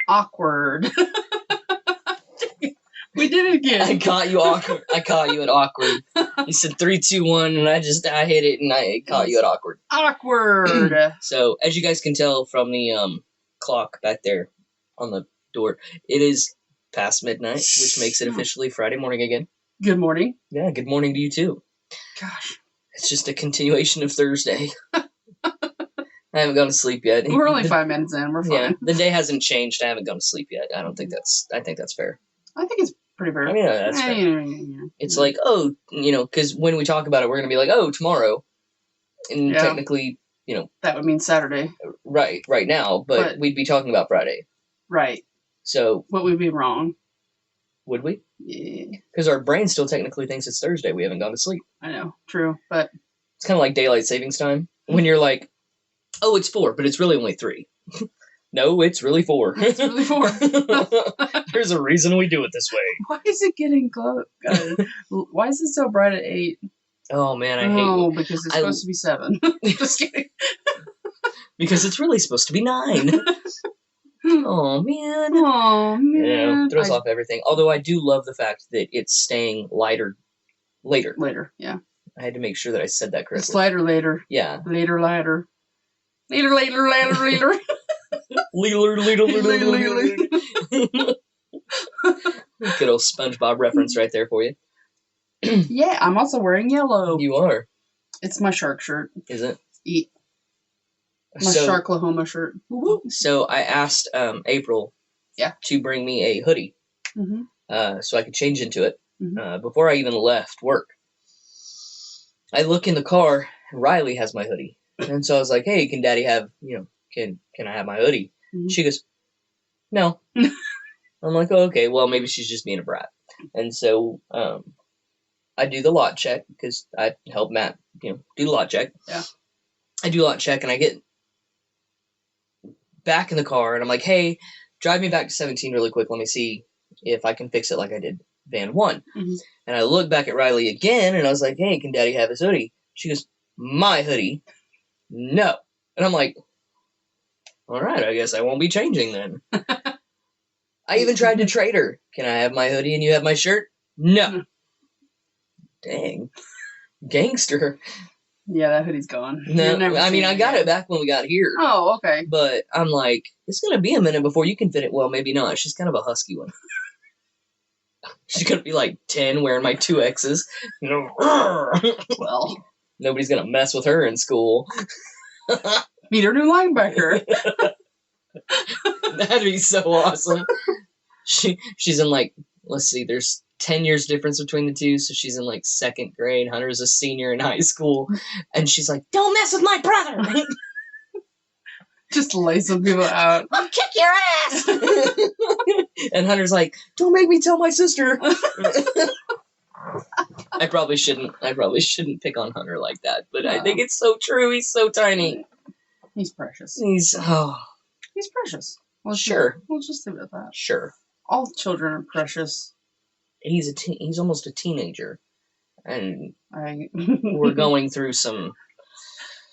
Awkward. We did it again. I caught you awkward. I caught you at awkward. You said 3, 2, 1, and I hit it, and I caught you at awkward. Awkward. So, as you guys can tell from the clock back there on the door, it is past midnight, which makes it officially Friday morning again. Good morning. Yeah, good morning to you too. Gosh. It's just a continuation of Thursday. I haven't gone to sleep yet. We're only 5 minutes in. We're fine. Yeah, the day hasn't changed. I haven't gone to sleep yet. I think that's fair. I think it's pretty fair. I mean, that's fair. Yeah. It's like, because when we talk about it, we're going to be like, tomorrow. And technically, that would mean Saturday. Right now, but we'd be talking about Friday. Right. So. But we'd be wrong. Would we? Yeah. Because our brain still technically thinks it's Thursday. We haven't gone to sleep. I know. True. But. It's kind of like daylight savings time. When you're like, it's 4, but it's really only 3. No, it's really 4. It's really 4. There's a reason we do it this way. Why is it getting close? Why is it so bright at 8? Oh, man, I hate it. Oh, because it's supposed to be 7. Just kidding. Because it's really supposed to be 9. Oh, man. Oh, man. Throws off everything. Although I do love the fact that it's staying later. Later, yeah. I had to make sure that I said that correctly. It's later. Yeah. Later. Leader. Good old SpongeBob reference right there for you. Yeah, I'm also wearing yellow. You are. It's my shark shirt. Is it? My Sharklahoma shirt. Woo-hoo. So I asked April to bring me a hoodie so I could change into it before I even left work. I look in the car, and Riley has my hoodie. And so I was like, hey, can Daddy have, can I have my hoodie? Mm-hmm. She goes, no. I'm like, oh, okay, well, maybe she's just being a brat. And so I do the lot check because I help Matt, do the lot check. Yeah. I do lot check and I get back in the car and I'm like, hey, drive me back to 17 really quick. Let me see if I can fix it like I did van 1. Mm-hmm. And I look back at Riley again and I was like, hey, can Daddy have his hoodie? She goes, my hoodie? No. And I'm like, all right, I guess I won't be changing then. I even tried to trade her. Can I have my hoodie and you have my shirt? No. Dang. Gangster. Yeah, that hoodie's gone. No, I mean, I got it back when we got here. Oh, okay. But I'm like, it's going to be a minute before you can fit it. Well, maybe not. She's kind of a husky one. She's going to be like 10 wearing my 2Xs. Well, nobody's going to mess with her in school. Meet her new linebacker. That'd be so awesome. She's in like, let's see, there's 10 years difference between the two, so she's in like 2nd grade. Hunter's a senior in high school, and she's like, don't mess with my brother. Just lay some people out. I'll kick your ass. And Hunter's like, don't make me tell my sister. I probably shouldn't pick on Hunter like that, but no. I think it's so true. He's so tiny. He's precious. He's precious. We'll just leave it at that. Sure. All children are precious. He's almost a teenager, and we're going through some.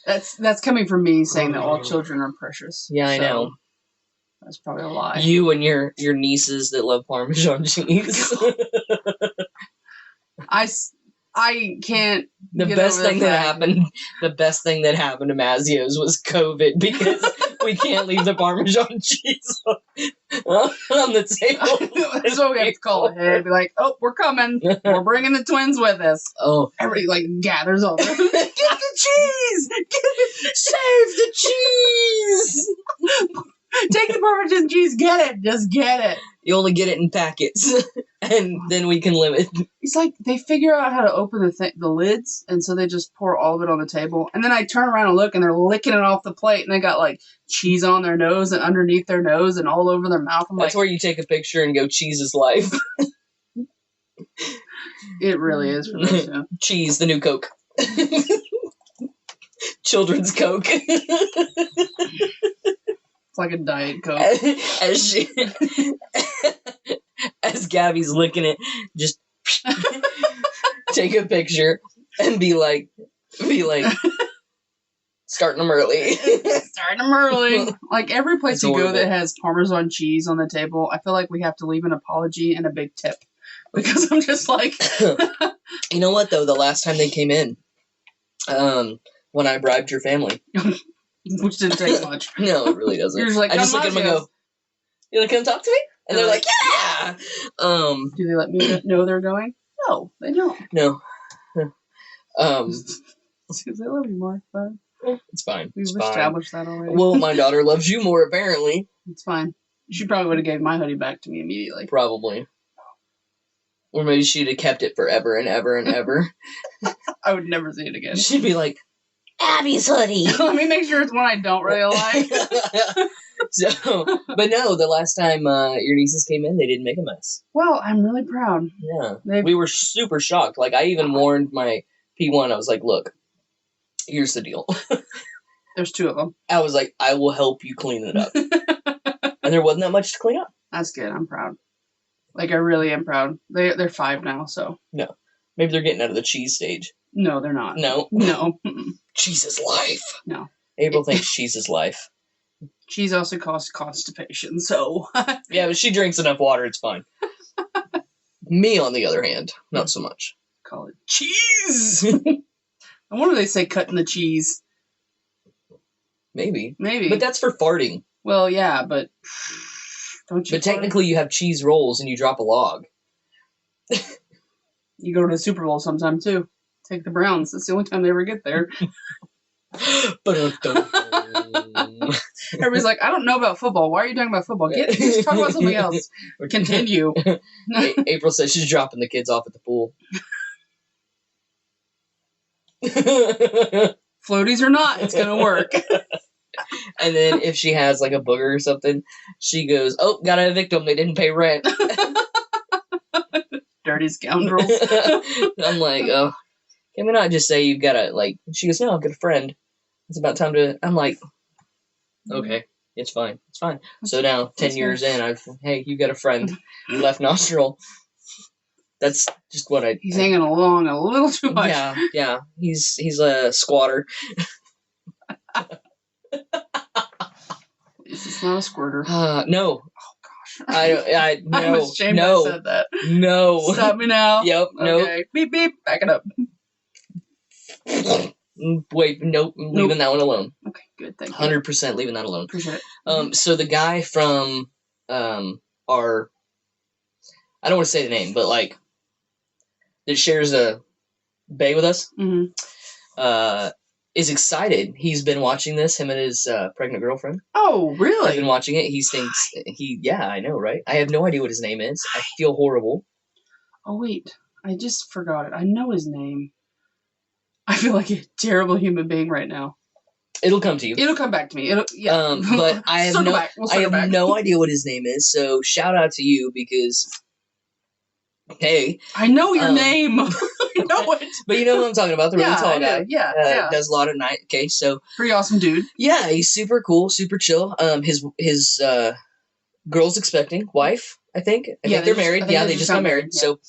That's coming from me saying that all children are precious. Yeah, I know. That's probably a lie. You and your nieces that love Parmesan cheese. I can't. The best thing that happened to Mazio's was COVID because we can't leave the Parmesan cheese on the table. That's what we have to call ahead. Be like, oh, we're coming. We're bringing the twins with us. Oh, everybody gathers over. Get the cheese. Save the cheese. Take the Parmesan cheese. Get it. Just get it. You only get it in packets, and then we can limit. It's like they figure out how to open the lids, and so they just pour all of it on the table. And then I turn around and look, and they're licking it off the plate, and they got like cheese on their nose and underneath their nose and all over their mouth. That's where you take a picture and go, cheese is life. It really is for this, yeah. Cheese, the new Coke. Children's Coke. It's like a Diet Coke. As Gabby's licking it, just take a picture and be like, starting them early. starting them early. Like every place It's you go horrible. that has Parmesan cheese on the table, I feel like we have to leave an apology and a big tip. Because I'm just like... You know what, though? The last time they came in, when I bribed your family. Which didn't take much. No, it really doesn't. You're just like, I just look at them and go, you want to come talk to me? And they're like, yeah! Do they let me know they're going? No, they don't. No. Because they love you more, but... It's fine. We've established that already. Well, my daughter loves you more, apparently. It's fine. She probably would have gave my hoodie back to me immediately. Probably. Or maybe she'd have kept it forever and ever and ever. I would never see it again. She'd be like, Abby's hoodie. Let me make sure it's one I don't really like. But no, the last time your nieces came in, they didn't make a mess. Well, I'm really proud. Yeah. We were super shocked. Like, I even warned my P1. I was like, look, here's the deal. There's 2 of them. I was like, I will help you clean it up. And there wasn't that much to clean up. That's good. I'm proud. Like, I really am proud. They're 5 now, so. No. Maybe they're getting out of the cheese stage. No, they're not. No. No. Cheese is life. No. April thinks cheese is life. Cheese also causes constipation, so. Yeah, but she drinks enough water, it's fine. Me, on the other hand, not so much. Call it cheese! I wonder if they say cutting the cheese. Maybe. Maybe. But that's for farting. Well, yeah, but... Don't you? But technically, you have cheese rolls and you drop a log. You go to the Super Bowl sometime, too. Take the Browns. That's the only time they ever get there. Everybody's like, I don't know about football. Why are you talking about football? Just talk about something else. Continue. April says she's dropping the kids off at the pool. Floaties or not, it's going to work. And then if she has like a booger or something, she goes, oh, gotta evict them. They didn't pay rent. Dirty scoundrels. I'm like, oh, can we not just say you've got a, like, she goes, no, I've got a friend. It's about time to, I'm like, okay, it's fine. It's fine. So now, 10 years in, hey, you got a friend. Left nostril. That's just what He's hanging along a little too much. Yeah. He's a squatter. It's not a squirter. No. Oh gosh. No. I'm ashamed I said that. No. Stop me now. Yep. Okay. Nope. Beep beep. Back it up. Wait. Nope. Leaving that one alone. Okay. Good. Thank you. 100% leaving that alone. Appreciate it. So the guy from our, I don't want to say the name, but like that shares a bay with us. Mm-hmm. Is excited. He's been watching this, him and his pregnant girlfriend. Oh, really? I've been watching it. He thinks yeah, I know, right? I have no idea what his name is. I feel horrible. Oh, wait. I just forgot it. I know his name. I feel like a terrible human being right now. It'll come to you. It'll come back to me. Yeah. But I have no idea what his name is, so shout out to you because, hey. I know your name. I know it. But you know who I'm talking about, the really tall guy. Yeah. Does a lot of night. Okay, so. Pretty awesome dude. Yeah, he's super cool, super chill. His girl's expecting, wife, I think. I think they're married. They just got married. Yeah. So,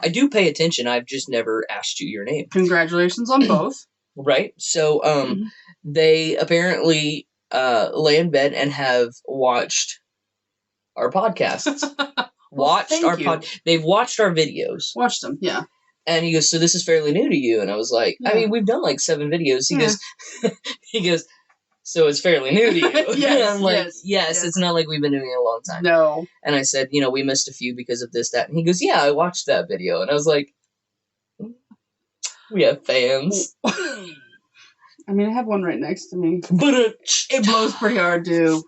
I do pay attention. I've just never asked you your name. Congratulations on both. Right. So, they apparently lay in bed and have watched our podcasts. They've watched our videos. Watched them, yeah. And he goes, so this is fairly new to you? And I was like, I mean, we've done like 7 videos. He goes, so it's fairly new to you. Yes, I'm like, yes, it's not like we've been doing it a long time. No. And I said, we missed a few because of this, that. And he goes, yeah, I watched that video. And I was like, we have fans. I mean, I have one right next to me. But it blows pretty hard, too.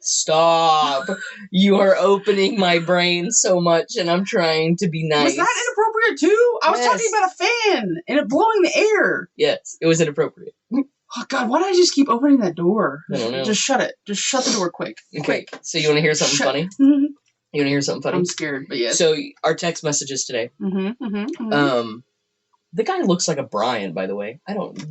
Stop. You are opening my brain so much, and I'm trying to be nice. Was that inappropriate, too? I was talking about a fan, and it blowing the air. Yes, it was inappropriate. Oh, God, why do I just keep opening that door? I don't know. Just shut it. Just shut the door quick. Okay, so you want to hear something funny? Mm-hmm. You want to hear something funny? I'm scared, but yes. So, our text messages today. The guy looks like a Brian, by the way.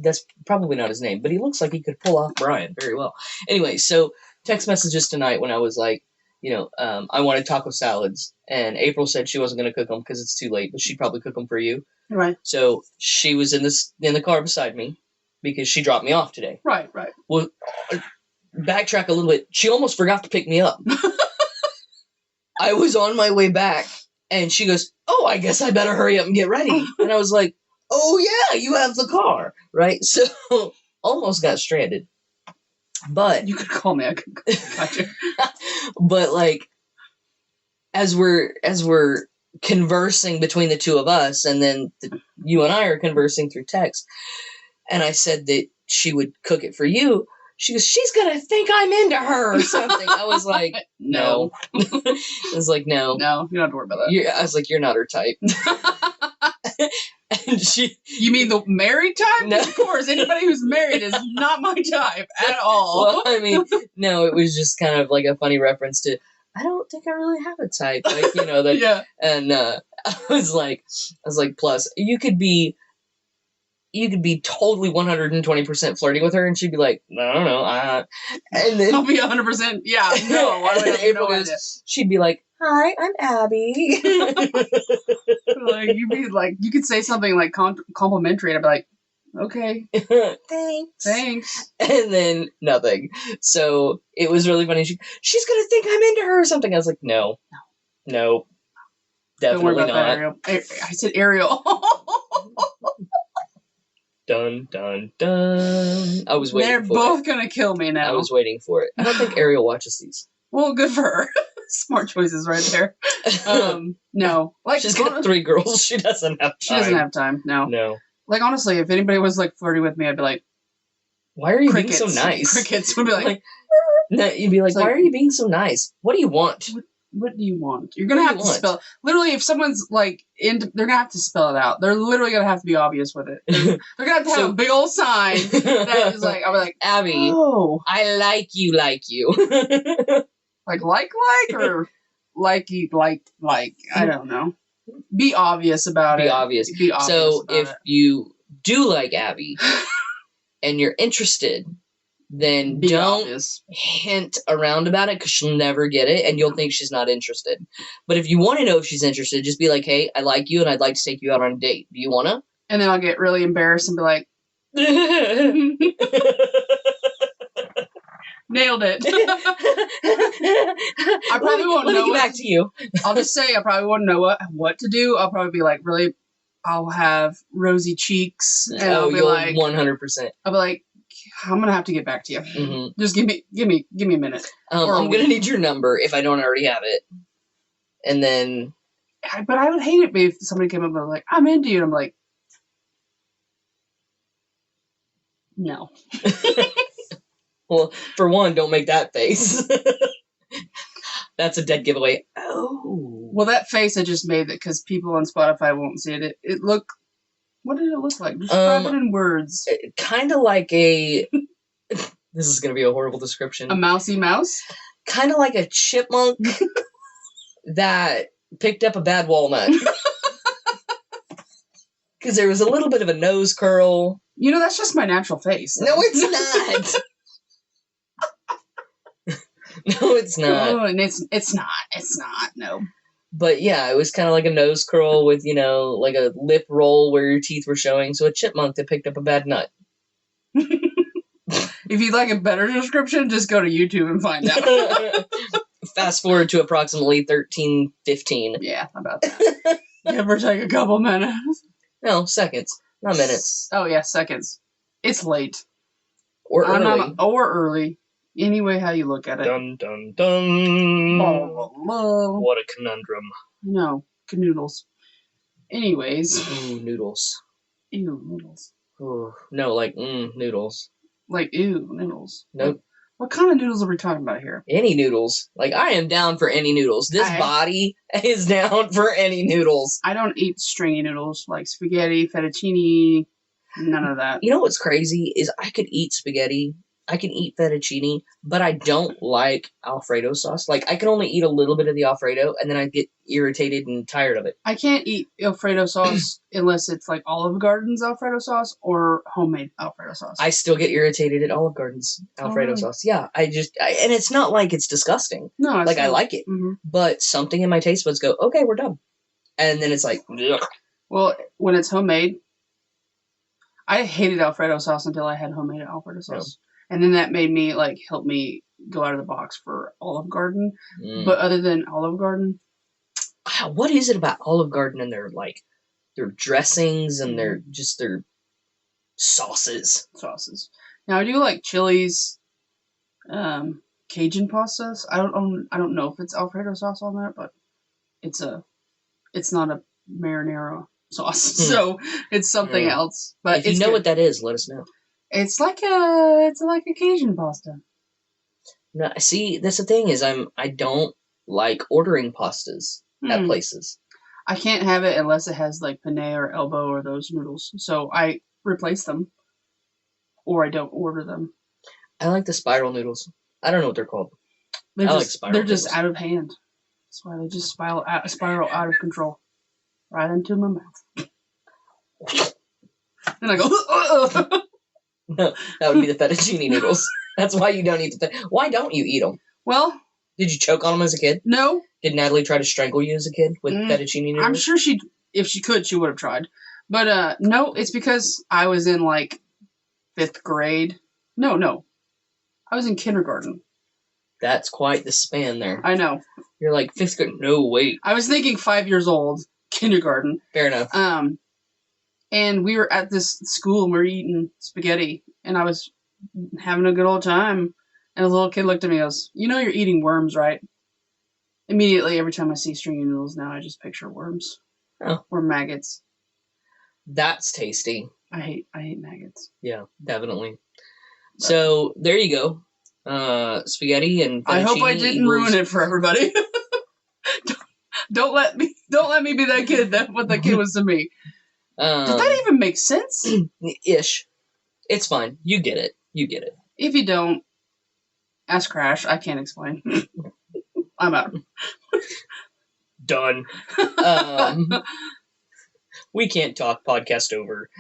That's probably not his name, but he looks like he could pull off Brian very well. Anyway, so text messages tonight when I was like, I wanted taco salads, and April said she wasn't going to cook them because it's too late, but she'd probably cook them for you. Right. So she was in the car beside me, because she dropped me off today. Right. Well, backtrack a little bit. She almost forgot to pick me up. I was on my way back, and she goes, "Oh, I guess I better hurry up and get ready." And I was like, "Oh, yeah, you have the car." Right? So, almost got stranded. But you could call me. I could got you. But, like, as we're conversing between the two of us, and then you and I are conversing through text, and I said that she would cook it for you, she goes, "She's gonna think I'm into her or something." I was like, no. I was like, no. No, you don't have to worry about that. I was like, you're not her type. And you mean the married type? No. Of course, anybody who's married is not my type at all. Well, I mean, no, it was just kind of like a funny reference to, I don't think I really have a type. Like, you know, that. Yeah. And I was like, plus, you could be totally 120% flirting with her, and she'd be like, "I don't know." And then I'll be 100%. Yeah, no. Why would April she'd be like, "Hi, I'm Abby." Like you'd be like, you could say something like complimentary, and I'd be like, "Okay, thanks," and then nothing. So it was really funny. She's gonna think I'm into her or something. I was like, no, definitely don't worry about not. That, Ariel. I said Ariel. Dun, dun, dun. I was waiting for it. They're both going to kill me now. I was waiting for it. I don't think Ariel watches these. Well, good for her. Smart choices right there. No. Like, she's got 3 girls. She doesn't have time. She doesn't have time, no. No. Like, honestly, if anybody was, like, flirting with me, I'd be like, why are you crickets. Being so nice? Crickets would be like no, you'd be like, why are you being so nice? What do you want? What do you want? You're gonna have to spell. Literally, if someone's like they're gonna have to spell it out. They're literally gonna have to be obvious with it. They're gonna have to have a big old sign that is like, I'll be like, Abby, I like you. like or like you like. I don't know. Be obvious about it. Be obvious. So if you do like Abby and you're interested, then don't hint around about it, because she'll never get it and you'll think she's not interested. But if you want to know if she's interested, just be like, "Hey, I like you and I'd like to take you out on a date. Do you want to?" And then I'll get really embarrassed and be like, nailed it. I probably won't know. Let me get back to you. I'll just say I probably wouldn't know what to do. I'll probably be like, really, I'll have rosy cheeks. And I'll be like, 100%. I'll be like, I'm gonna have to get back to you. Mm-hmm. Just give me a minute. I'm gonna need your number if I don't already have it. And then, but I would hate it if somebody came up and was like, "I'm into you," and I'm like, no. Well, for one, don't make that face. That's a dead giveaway. Oh. Well, that face I just made, that because people on Spotify won't see it. It looked. What did it look like? Describe it in words. Kind of like a... This is going to be a horrible description. A mousy mouse? Kind of like a chipmunk that picked up a bad walnut. Because there was a little bit of a nose curl. You know, that's just my natural face. No, it's not. No, it's not. Oh, and it's not. It's not. No. But yeah, it was kind of like a nose curl with, you know, like a lip roll where your teeth were showing. So a chipmunk that picked up a bad nut. If you'd like a better description, just go to YouTube and find out. Fast forward to approximately 13:15. Yeah, about that. Give or take a couple minutes. No, seconds, not minutes. Oh yeah, seconds. It's late. Or early. Or early. Anyway, how you look at it. Dun, dun, dun. Oh. What a conundrum. No, canoodles. Anyways. Ooh, noodles. Ew, noodles. Ooh, no, like, noodles. Like, ew, noodles. Nope. What kind of noodles are we talking about here? Any noodles. Like, I am down for any noodles. This body is down for any noodles. I don't eat stringy noodles like spaghetti, fettuccine, none of that. You know what's crazy is I could eat spaghetti. I can eat fettuccine, but I don't like Alfredo sauce. Like, I can only eat a little bit of the Alfredo, and then I get irritated and tired of it. I can't eat Alfredo sauce unless it's like Olive Garden's Alfredo sauce or homemade Alfredo sauce. I still get irritated at Olive Garden's Alfredo sauce. Yeah, and it's not like it's disgusting. No, it's like I like it, but something in my taste buds go, okay, we're done. And then it's like, ugh. Well, when it's homemade, I hated Alfredo sauce until I had homemade Alfredo sauce. Yeah. And then that made me, like, help me go out of the box for Olive Garden. But other than Olive Garden... What is it about Olive Garden and their dressings and their sauces? Now, I do like Chili's Cajun pastas. I don't know if it's Alfredo sauce on that, but it's not a marinara sauce, so it's something else. But if you know what that is, let us know. It's like a Cajun pasta. No, see, that's the thing is I don't like ordering pastas at places. I can't have it unless it has like penne or elbow or those noodles. So I replace them, or I don't order them. I like the spiral noodles. I don't know what they're called. They're just out of hand. That's why they just spiral out of control, right into my mouth. And I go. No, that would be the fettuccine noodles. That's why you don't eat Why don't you eat them? Well, did you choke on them as a kid? No. Did Natalie try to strangle you as a kid with fettuccine noodles? I'm sure if she could, she would have tried. But no, it's because I was in like 5th grade. No. I was in kindergarten. That's quite the span there. I know. You're like 5th grade. No, wait. I was thinking 5 years old, kindergarten. Fair enough. And we were at this school and we were eating spaghetti, and I was having a good old time. And a little kid looked at me and goes, "You know you're eating worms, right?" Immediately, every time I see stringy noodles now, I just picture worms. Oh. Or maggots. That's tasty. I hate maggots. Yeah, definitely. But, so, there you go. Spaghetti and fettuccine. I hope I didn't ruin it for everybody. Don't let me be that kid. That's what that kid was to me. Does that even make sense? Ish. It's fine. You get it. If you don't, ask Crash. I can't explain. I'm out. Done. We can't talk. Podcast over.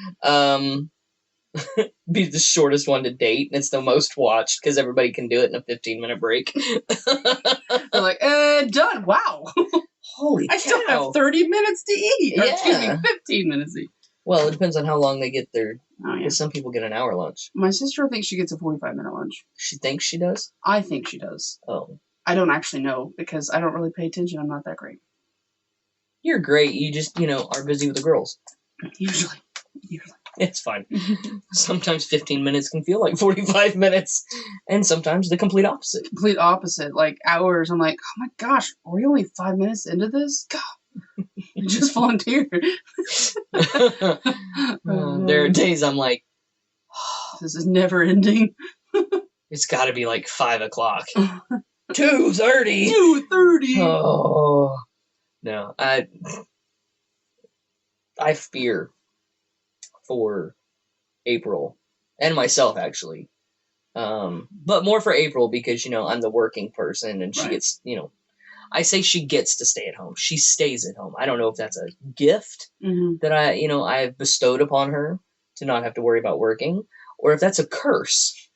Be the shortest one to date, and it's the most watched because everybody can do it in a 15-minute break. They're like, done. Wow. Holy cow. I still have 30 minutes to eat. Or, excuse me, 15 minutes to eat. Well, it depends on how long they get their... Oh, yeah. Some people get an hour lunch. My sister thinks she gets a 45-minute lunch. She thinks she does? I think she does. Oh. I don't actually know because I don't really pay attention. I'm not that great. You're great. You just, are busy with the girls. Usually. It's fine. Sometimes 15 minutes can feel like 45 minutes. And sometimes the complete opposite. Like hours. I'm like, oh my gosh, are we only 5 minutes into this? God. I just volunteered. There are days I'm like, this is never ending. It's got to be like 5 o'clock. 2:30. 2:30. Oh no, I fear for April and myself actually, but more for April because I'm the working person and she gets I say she gets to stay at home. She stays at home. I don't know if that's a gift that I have bestowed upon her to not have to worry about working, or if that's a curse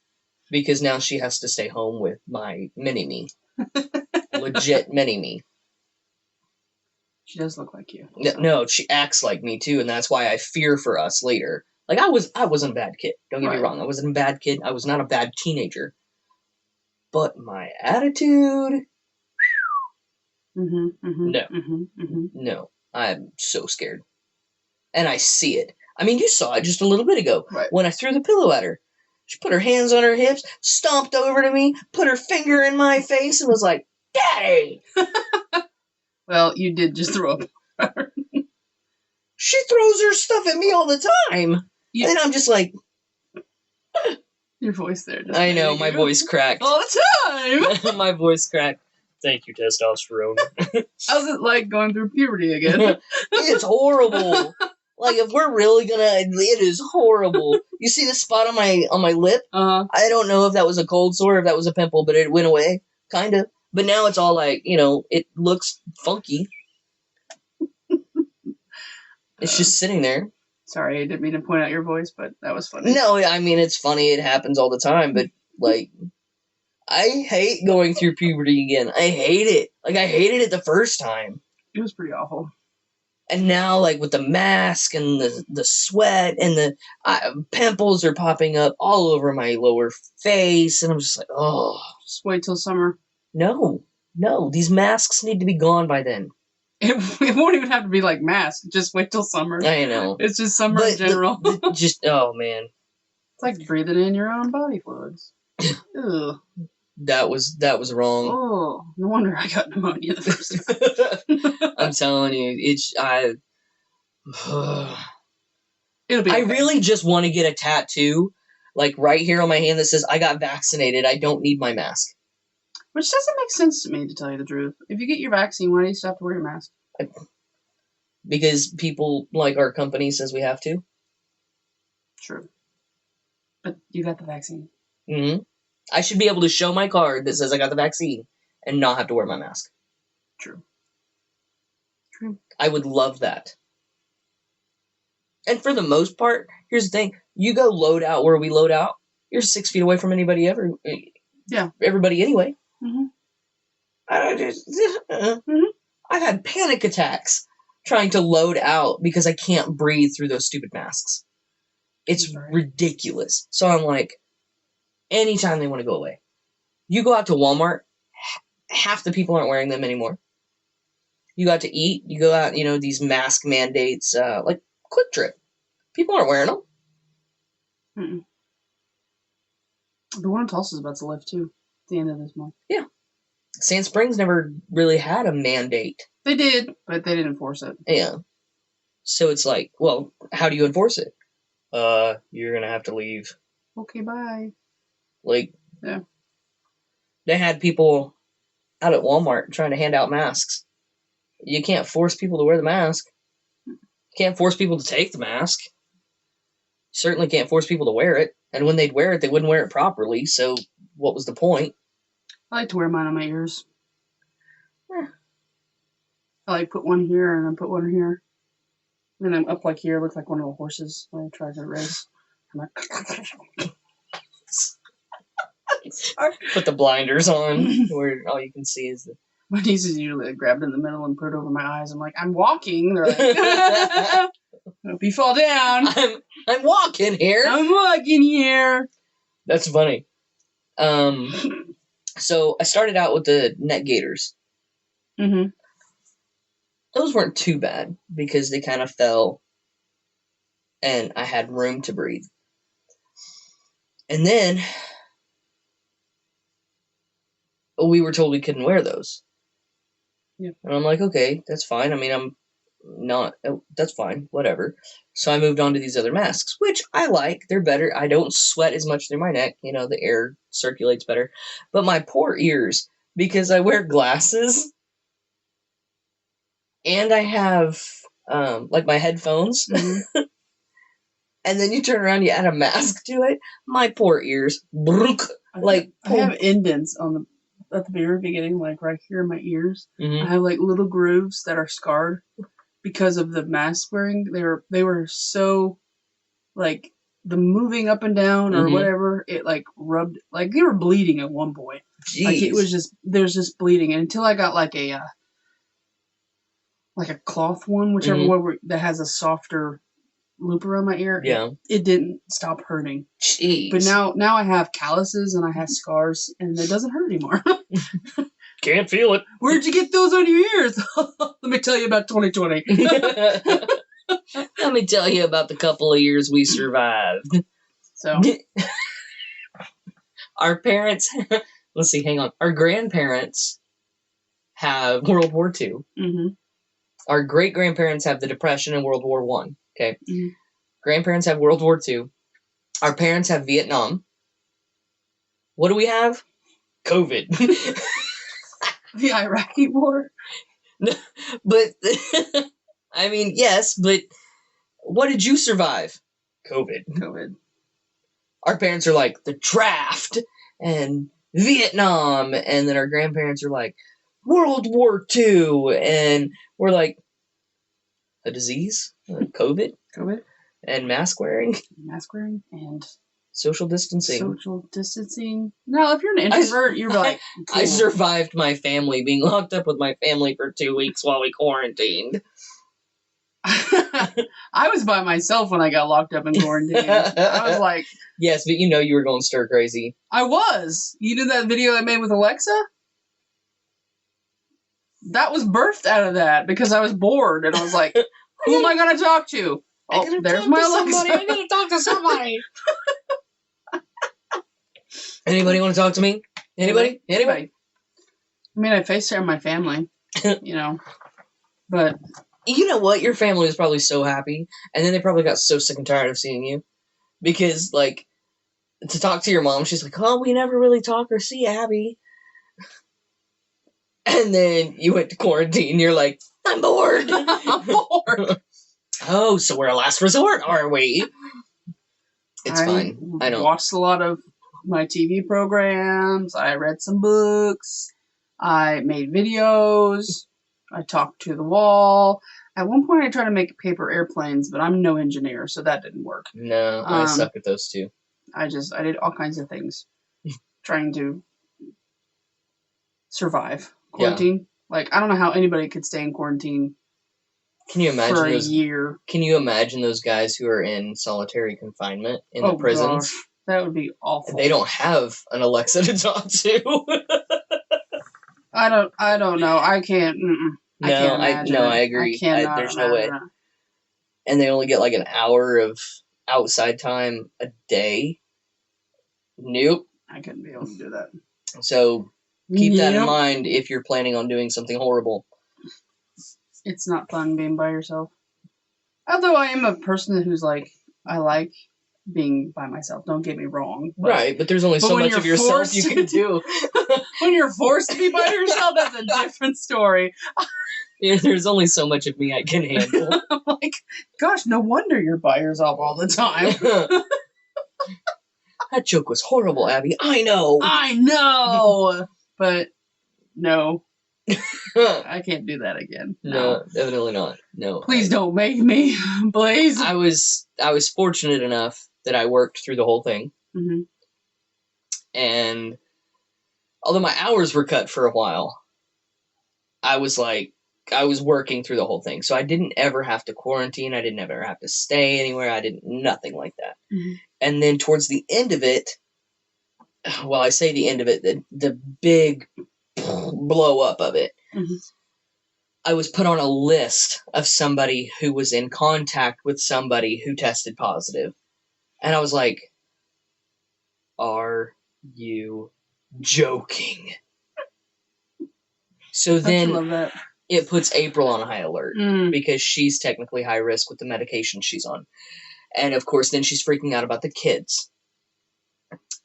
because now she has to stay home with my mini-me. Legit mini-me. She does look like you. So. No, she acts like me too, and that's why I fear for us later. Like I wasn't a bad kid. Don't get me wrong. I wasn't a bad kid. I was not a bad teenager. But my attitude... No, I'm so scared. And I see it. I mean, you saw it just a little bit ago. Right. When I threw the pillow at her. She put her hands on her hips, stomped over to me, put her finger in my face, and was like, "Daddy!" Well, you did just throw up. She throws her stuff at me all the time. And I'm just like... Your voice there. I know, my voice cracked. All the time! My voice cracked. Thank you, testosterone. How's it like going through puberty again? It's horrible. Like, if we're really gonna... It is horrible. You see the spot on my lip? Uh-huh. I don't know if that was a cold sore or if that was a pimple, but it went away. Kind of. But now it's all like, it looks funky. It's just sitting there. Sorry, I didn't mean to point out your voice, but that was funny. No, I mean, it's funny. It happens all the time, but, like... I hate going through puberty again. I hate it. Like, I hated it the first time. It was pretty awful. And now, like, with the mask and the sweat and the pimples are popping up all over my lower face, and I'm just like, oh. Just wait till summer. No, these masks need to be gone by then. It won't even have to be like masks. Just wait till summer. I know. It's just summer in general. Oh, man. It's like breathing in your own body fluids. Ugh. That was wrong. Oh, no wonder I got pneumonia the first time. I'm telling you, It'll be. I really just want to get a tattoo, like right here on my hand that says I got vaccinated. I don't need my mask. Which doesn't make sense to me, to tell you the truth. If you get your vaccine, why do you still have to wear your mask? Because people, like our company, says we have to. True. But you got the vaccine. Mm-hmm. I should be able to show my card that says I got the vaccine and not have to wear my mask. True. I would love that. And for the most part, here's the thing. You go load out where we load out, you're 6 feet away from anybody ever. Yeah. Everybody anyway. Mm-hmm. I've had panic attacks trying to load out because I can't breathe through those stupid masks. It's ridiculous. So I'm like, anytime they want to go away. You go out to Walmart, half the people aren't wearing them anymore. You go out to eat, you go out, these mask mandates, like Quick Trip. People aren't wearing them. Mm-mm. The one in Tulsa is about to lift, too, at the end of this month. Yeah. Sand Springs never really had a mandate. They did, but they didn't enforce it. Yeah. So it's like, well, how do you enforce it? You're going to have to leave. Okay, bye. Like, yeah. They had people out at Walmart trying to hand out masks. You can't force people to wear the mask. You can't force people to take the mask. You certainly can't force people to wear it. And when they'd wear it, they wouldn't wear it properly. So what was the point? I like to wear mine on my ears. Yeah. I like put one here and then put one here. And then I'm up like here, look like one of the horses when I try to race. I'm like, put the blinders on where all you can see is the... My nieces usually grab it in the middle and put it over my eyes. I'm like, I'm walking. They're like, hope you fall down. I'm walking here. I'm walking here. That's funny. So I started out with the net gaiters. Mm-hmm. Those weren't too bad because they kind of fell and I had room to breathe. And then we were told we couldn't wear those. Yeah. And I'm like, okay, that's fine. I mean, that's fine, whatever. So I moved on to these other masks, which I like. They're better. I don't sweat as much through my neck. The air circulates better. But my poor ears, because I wear glasses and I have, like my headphones. Mm-hmm. And then you turn around, you add a mask to it. My poor ears. I have indents at the very beginning, like right here in my ears. Mm-hmm. I have like little grooves that are scarred because of the mask wearing. They were so, like, the moving up and down or whatever, it like rubbed, like they were bleeding at one point. Jeez. Like it was just, there's just bleeding. And until I got like a cloth one, whichever one that has a softer loop around my ear. Yeah. It didn't stop hurting. Jeez. But now I have calluses and I have scars and it doesn't hurt anymore. Can't feel it. Where'd you get those on your ears? Let me tell you about 2020. Let me tell you about the couple of years we survived. So our parents, let's see, hang on. Our grandparents have World War II. Mm-hmm. Our great-grandparents have the Depression and World War I. Okay. Mm-hmm. Grandparents have World War II. Our parents have Vietnam. What do we have? COVID. The Iraqi war? But, I mean, yes, but what did you survive? COVID. Our parents are like, the draft and Vietnam. And then our grandparents are like, World War II. And we're like, a disease? COVID? And mask wearing? And social distancing. No, if you're an introvert, you're like... Cool. I survived my family being locked up with my family for 2 weeks while we quarantined. I was by myself when I got locked up in quarantine. I was like... Yes, but you were going stir crazy. I was. You did that video I made with Alexa? That was birthed out of that because I was bored and I was like, who am I going to talk to? Oh, there's my Alexa. I gotta talk to somebody. Anybody want to talk to me? Anybody? I mean, I FaceTime my family, but... You know what? Your family was probably so happy, and then they probably got so sick and tired of seeing you. Because, to talk to your mom, she's like, oh, we never really talk or see Abby. And then you went to quarantine, you're like, I'm bored. I'm bored. Oh, so we're a last resort, are we? It's fine. I don't... watched a lot of my TV programs. I read some books. I made videos. I talked to the wall. At one point, I tried to make paper airplanes, but I'm no engineer, so that didn't work. No, I suck at those too. I did all kinds of things trying to survive quarantine. Yeah. I don't know how anybody could stay in quarantine. Can you imagine for a year? Can you imagine those guys who are in solitary confinement in the prisons? Gosh, that would be awful. They don't have an Alexa to talk to. I don't know. I can't. I agree. I cannot. There's no way. And they only get an hour of outside time a day. Nope. I couldn't be able to do that. So keep that in mind if you're planning on doing something horrible. It's not fun being by yourself. Although I am a person who's I like being by myself. Don't get me wrong. Right, but there's only so much of yourself you can do. When you're forced to be by yourself, that's a different story. There's only so much of me I can handle. I'm like, gosh, no wonder you're by yourself all the time. That joke was horrible, Abby. I know. But no. I can't do that again. No, definitely not. No. Please don't make me. Please. I was fortunate enough that I worked through the whole thing. Mm-hmm. And although my hours were cut for a while, I was working through the whole thing. So I didn't ever have to quarantine. I didn't ever have to stay anywhere. Nothing like that. Mm-hmm. And then towards the end of it, well, I say the end of it, the big blow up of it, mm-hmm. I was put on a list of somebody who was in contact with somebody who tested positive. And I was like, are you joking? So then it puts April on high alert because she's technically high risk with the medication she's on. And of course, then she's freaking out about the kids.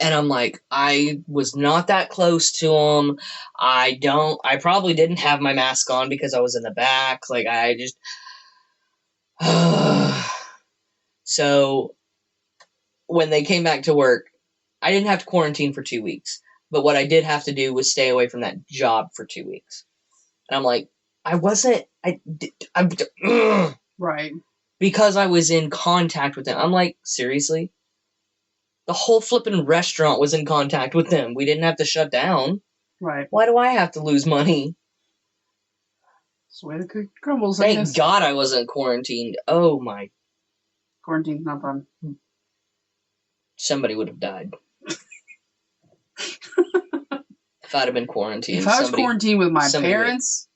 And I'm like, I was not that close to them. I probably didn't have my mask on because I was in the back. So when they came back to work, I didn't have to quarantine for 2 weeks. But what I did have to do was stay away from that job for 2 weeks. And I'm like, right. Because I was in contact with them. I'm like, seriously? The whole flipping restaurant was in contact with them. We didn't have to shut down. Right. Why do I have to lose money? That's the way the cookie crumbles. Thank God I wasn't quarantined. Oh my. Quarantine's not fun. Somebody would have died. If I'd have been quarantined. If I was quarantined with my parents,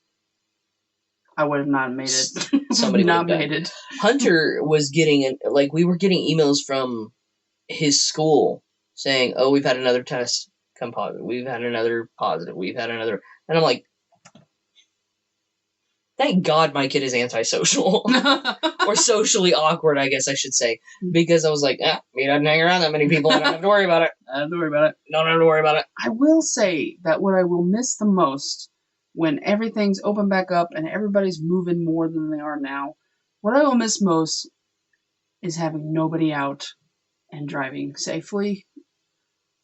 I would have not made it. Somebody would have made it. Hunter was getting, we were getting emails from his school saying, oh, we've had another test come positive. We've had another positive. We've had another. And I'm like, thank God my kid is antisocial. Or socially awkward, I guess I should say. Because I was like, he doesn't hang around that many people. I don't have to worry about it. I don't have to worry about it. Don't have to worry about it. I will say that what I will miss the most when everything's open back up and everybody's moving more than they are now, what I will miss most is having nobody out and driving safely.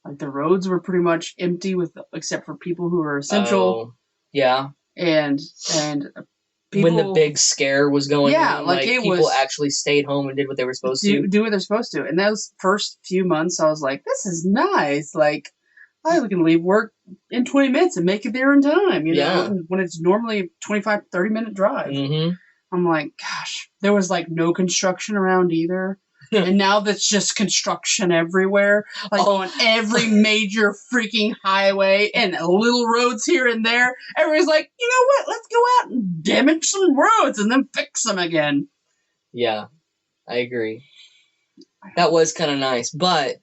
The roads were pretty much empty except for people who are essential. Oh, yeah. And people, when the big scare was going on, people actually stayed home and did what they were supposed to. Do what they're supposed to. And those first few months, I was like, this is nice. We can leave work in 20 minutes and make it there in time, yeah. When it's normally a 25, 30-minute drive. Mm-hmm. I'm like, gosh, there was like no construction around either. And now that's just construction everywhere, like on every major freaking highway and little roads here and there. Everybody's like, you know what? Let's go out and damage some roads and then fix them again. Yeah, I agree. That was kind of nice, but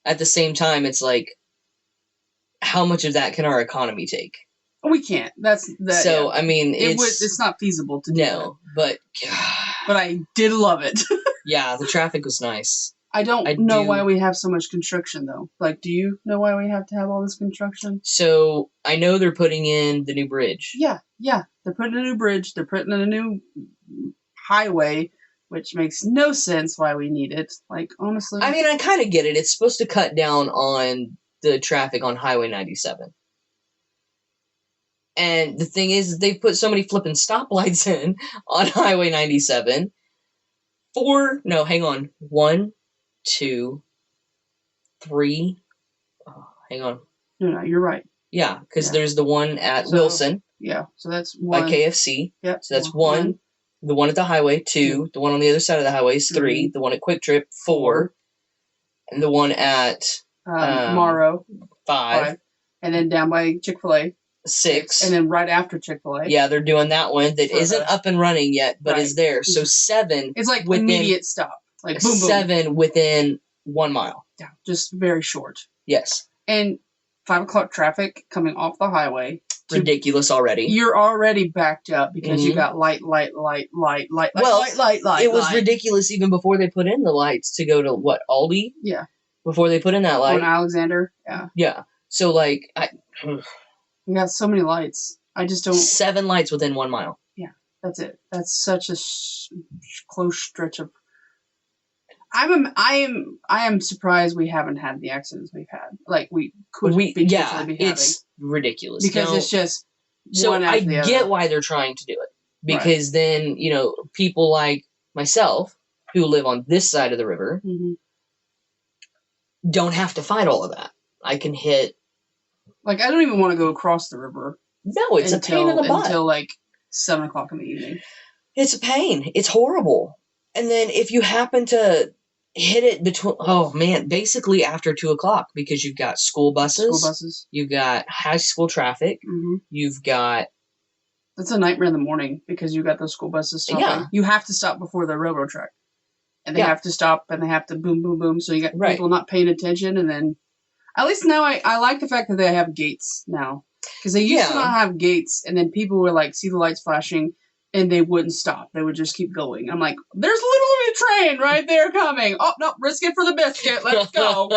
at the same time, it's like, how much of that can our economy take? We can't. That's that. So yeah. I mean, it's not feasible to do. No, but I did love it. Yeah, the traffic was nice. I don't know why we have so much construction, though. Like, do you know why we have to have all this construction? So, I know they're putting in the new bridge. Yeah. They're putting in a new bridge. They're putting in a new highway, which makes no sense why we need it. Like, honestly. I mean, I kind of get it. It's supposed to cut down on the traffic on Highway 97. And the thing is, they've put so many flipping stoplights in on Highway 97. 1, 2, 3. Oh, hang on. No, you're right. Yeah, because there's the one at Wilson. Yeah, so that's one. By KFC. Yep. So that's one. The one at the highway, 2. The one on the other side of the highway is 3. The one at Quick Trip, 4. And the one at Morrow, 5. And then down by Chick-fil-A, 6. And then right after Chick-fil-A. Yeah, they're doing that one that isn't up and running yet, but is there. So 7. It's like immediate stop. Like boom, 7 within 1 mile. Yeah, just very short. Yes. And 5 o'clock traffic coming off the highway. Ridiculous already. You're already backed up because you got light. It was ridiculous even before they put in the lights to go to Aldi? Yeah. Before they put in that light. On Alexander, yeah. Yeah. So we got so many lights. I just don't. 7 lights within 1 mile. Yeah, that's it. That's such a close stretch of. I am surprised we haven't had the accidents we've had. Like we could be having. It's ridiculous because it's just. So I get why they're trying to do it because then people like myself who live on this side of the river don't have to fight all of that. I can hit. Like I don't even want to go across the river. No, it's a pain in the butt until like 7 o'clock in the evening. It's a pain. It's horrible. And then if you happen to hit it between, basically after 2 o'clock because you've got school buses, you've got high school traffic, you've got. That's a nightmare in the morning because you got those school buses stopping. Yeah. You have to stop before the railroad track, and they have to stop and they have to boom, boom, boom. So you got people not paying attention, and then at least now I like the fact that they have gates now because they used to not have gates, and then people would like see the lights flashing. And they wouldn't stop. They would just keep going. I'm like, there's literally a train right there coming. Oh, no, risk it for the biscuit. Let's go.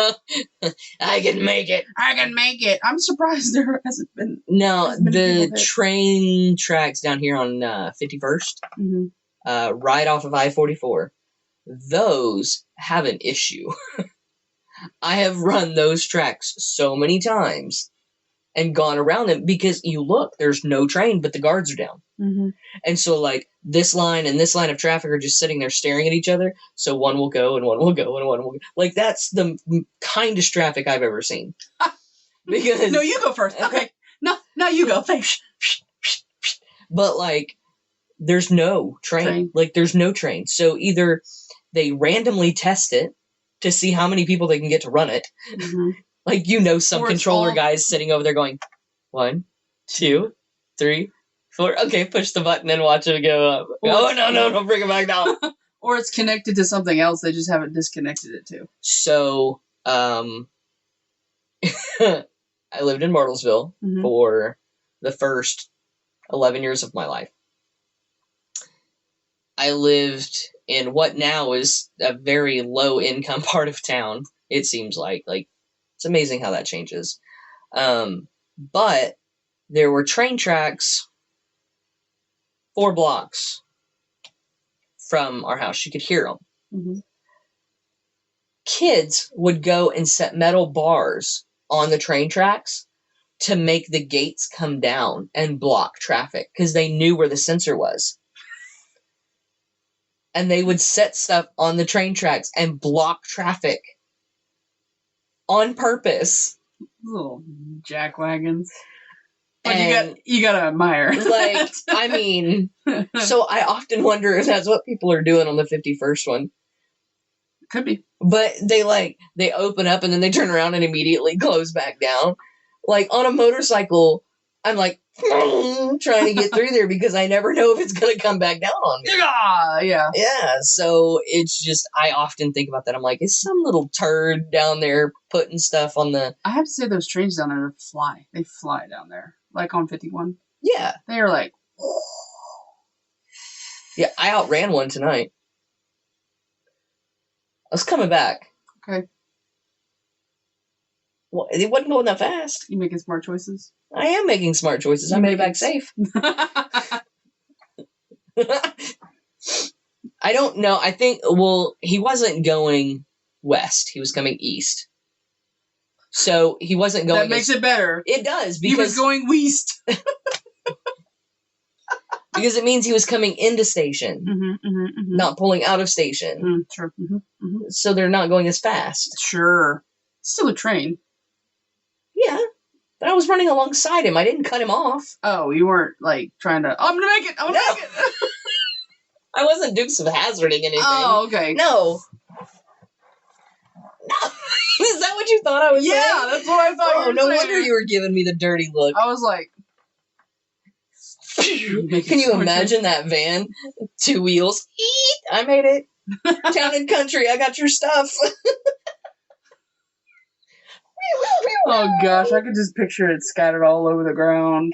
I can make it. I'm surprised there hasn't been. No, the train tracks down here on 51st, right off of I-44, those have an issue. I have run those tracks so many times and gone around them because you look, there's no train, but the guards are down. And so, like, this line and this line of traffic are just sitting there staring at each other. So one will go and one will go and one will go. Like, that's the kindest traffic I've ever seen. Because no, you go first. Okay. No, you go. Thanks. But, like, there's no train. Like, there's no train. So either they randomly test it to see how many people they can get to run it. Like, some controller guys sitting over there going, 1, 2, 3, 4. Okay, push the button and watch it go up. Oh, no, don't bring it back down. Or it's connected to something else. They just haven't disconnected it to. So, I lived in Bartlesville for the first 11 years of my life. I lived in what now is a very low-income part of town, it seems like. Like, it's amazing how that changes. But there were train tracks 4 blocks from our house. You could hear them. Kids would go and set metal bars on the train tracks to make the gates come down and block traffic because they knew where the sensor was. And they would set stuff on the train tracks and block traffic on purpose. Little jackwagons. But you gotta admire. Like, I mean, so I often wonder if that's what people are doing on the 51st one. Could be. But they open up and then they turn around and immediately close back down. Like, on a motorcycle, I'm like, trying to get through there because I never know if it's going to come back down on me. Yeah. Yeah, so it's just, I often think about that. I'm like, is some little turd down there putting stuff on the... I have to say those trains down there fly. They fly down there. Like on 51. Yeah. They are like... Yeah, I outran one tonight. I was coming back. Okay. Well, it wasn't going that fast. You making smart choices? I am making smart choices. I made it back safe. I don't know. I think, well, he wasn't going west. He was coming east. So he wasn't going... That makes it better. It does, because... He was going west. Because it means he was coming into station, not pulling out of station. Sure. So they're not going as fast. Sure. Still a train. Yeah. But I was running alongside him. I didn't cut him off. Oh, you weren't, like, trying to... I'm gonna make it! I'm gonna make it! I wasn't Dukes of Hazzarding anything. Oh, okay. No. Is that what you thought I was saying? Yeah, that's what I thought you were no saying. wonder you were giving me the dirty look. I was like... Can you imagine that van? 2 wheels. Eat! I made it. Town and country, I got your stuff. Oh gosh, I could just picture it scattered all over the ground.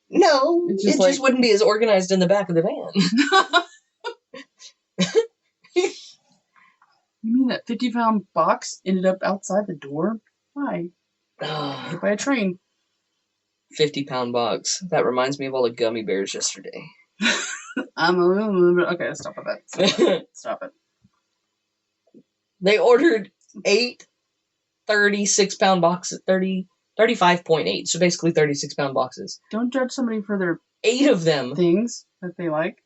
No, it just wouldn't be as organized in the back of the van. You mean that 50-pound box ended up outside the door? Why? Hit by a train. 50-pound box. That reminds me of all the gummy bears yesterday. I'm a little bit... Okay, stop with that. Stop it. They ordered 8 36-pound boxes. 35.8. So basically 36-pound boxes. Don't judge somebody for their... 8 of them. Things that they like.